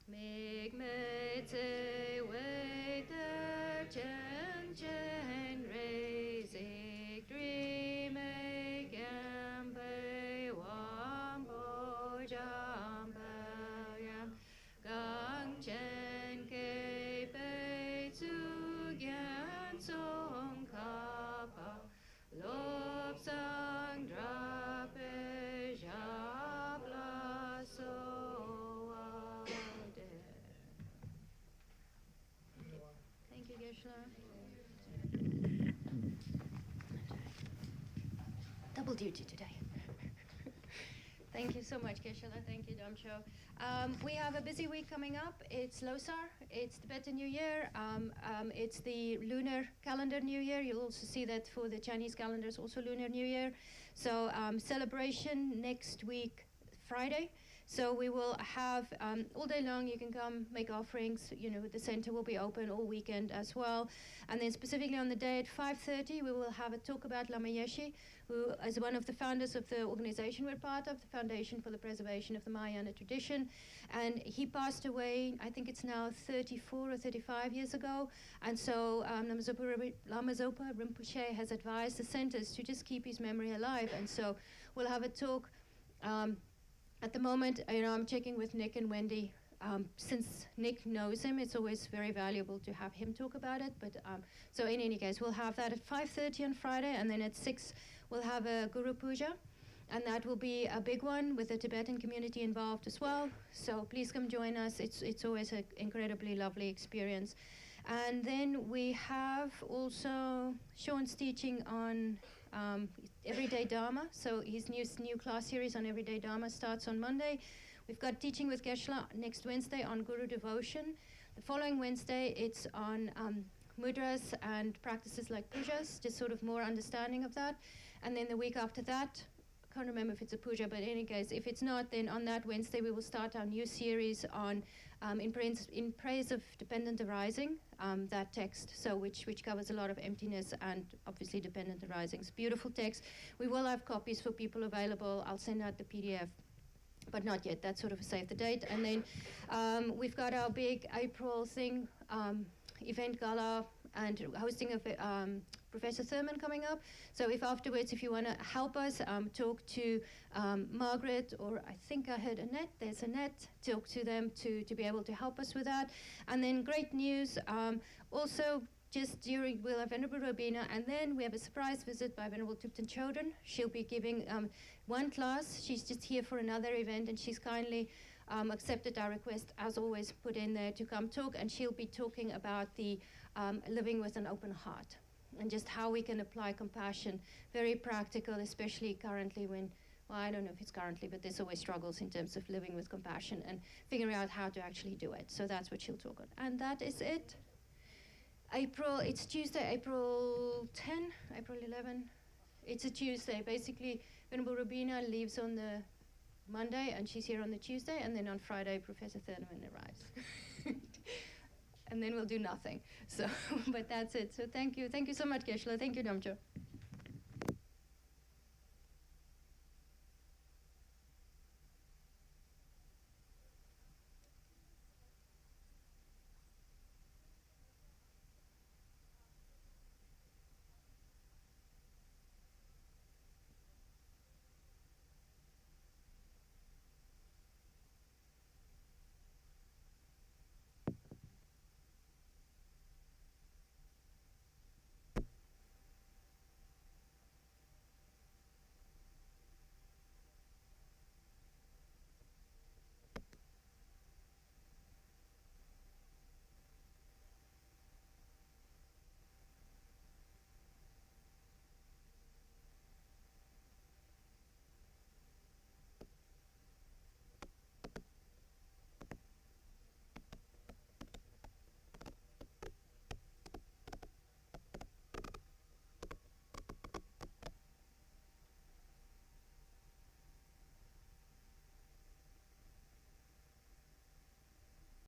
Mig med sig waiter chen chen raising dream again pay wam bo jam yam gang chen ke pei zu gian song ka pa lob sang dra pe ja bla so. Thank you, Geshe. Double duty today. Thank you so much, Geshe. Thank you, Damsho. We have a busy week coming up. It's Losar, it's Tibetan New Year, it's the lunar calendar New Year. You'll also see that for the Chinese calendar is also Lunar New Year. So celebration next week, Friday. So we will have all day long, you can come make offerings. You know, the center will be open all weekend as well. And then specifically on the day at 5:30, we will have a talk about Lama Yeshe, who is one of the founders of the organization we're part of, the Foundation for the Preservation of the Mahayana Tradition. And he passed away, I think it's now 34 or 35 years ago. And so Lama Zopa Rinpoche has advised the centers to just keep his memory alive. And so we'll have a talk. At the moment, I'm checking with Nick and Wendy. Since Nick knows him, it's always very valuable to have him talk about it. But so in any case, we'll have that at 5:30 on Friday, and then at 6 we'll have a Guru Puja, and that will be a big one with the Tibetan community involved as well. So please come join us. It's always an incredibly lovely experience. And then we have also Sean's teaching on Everyday Dharma. So his new class series on Everyday Dharma starts on Monday. We've got teaching with Geshe next Wednesday on Guru Devotion. The following Wednesday, it's on mudras and practices like pujas, just sort of more understanding of that. And then the week after that, I can't remember if it's a puja, but in any case, if it's not, then on that Wednesday we will start our new series on in praise of dependent arising, that text, so which covers a lot of emptiness and obviously dependent arisings. Beautiful text. We will have copies for people available. I'll send out the PDF, but not yet. That's sort of a save the date. And then we've got our big April thing, event gala, and hosting of Professor Thurman coming up. So if afterwards, if you want to help us, talk to Margaret, or I think I heard Annette, there's Annette, talk to them to be able to help us with that. And then great news, also just during, we'll have Venerable Robina, and then we have a surprise visit by Venerable Thupten Chodron. She'll be giving one class. She's just here for another event, and she's kindly accepted our request, as always, put in there to come talk, and she'll be talking about the living with an open heart, and just how we can apply compassion, very practical, especially currently when, well, I don't know if it's currently, but there's always struggles in terms of living with compassion and figuring out how to actually do it. So that's what she'll talk on. And that is it. It's Tuesday, April 10, April 11. It's a Tuesday. Basically, Venerable Robina leaves on the Monday, and she's here on the Tuesday, and then on Friday, Professor Thurman arrives. And then we'll do nothing. So, but that's it. So thank you. Thank you so much, Geshe. Thank you, Namcho.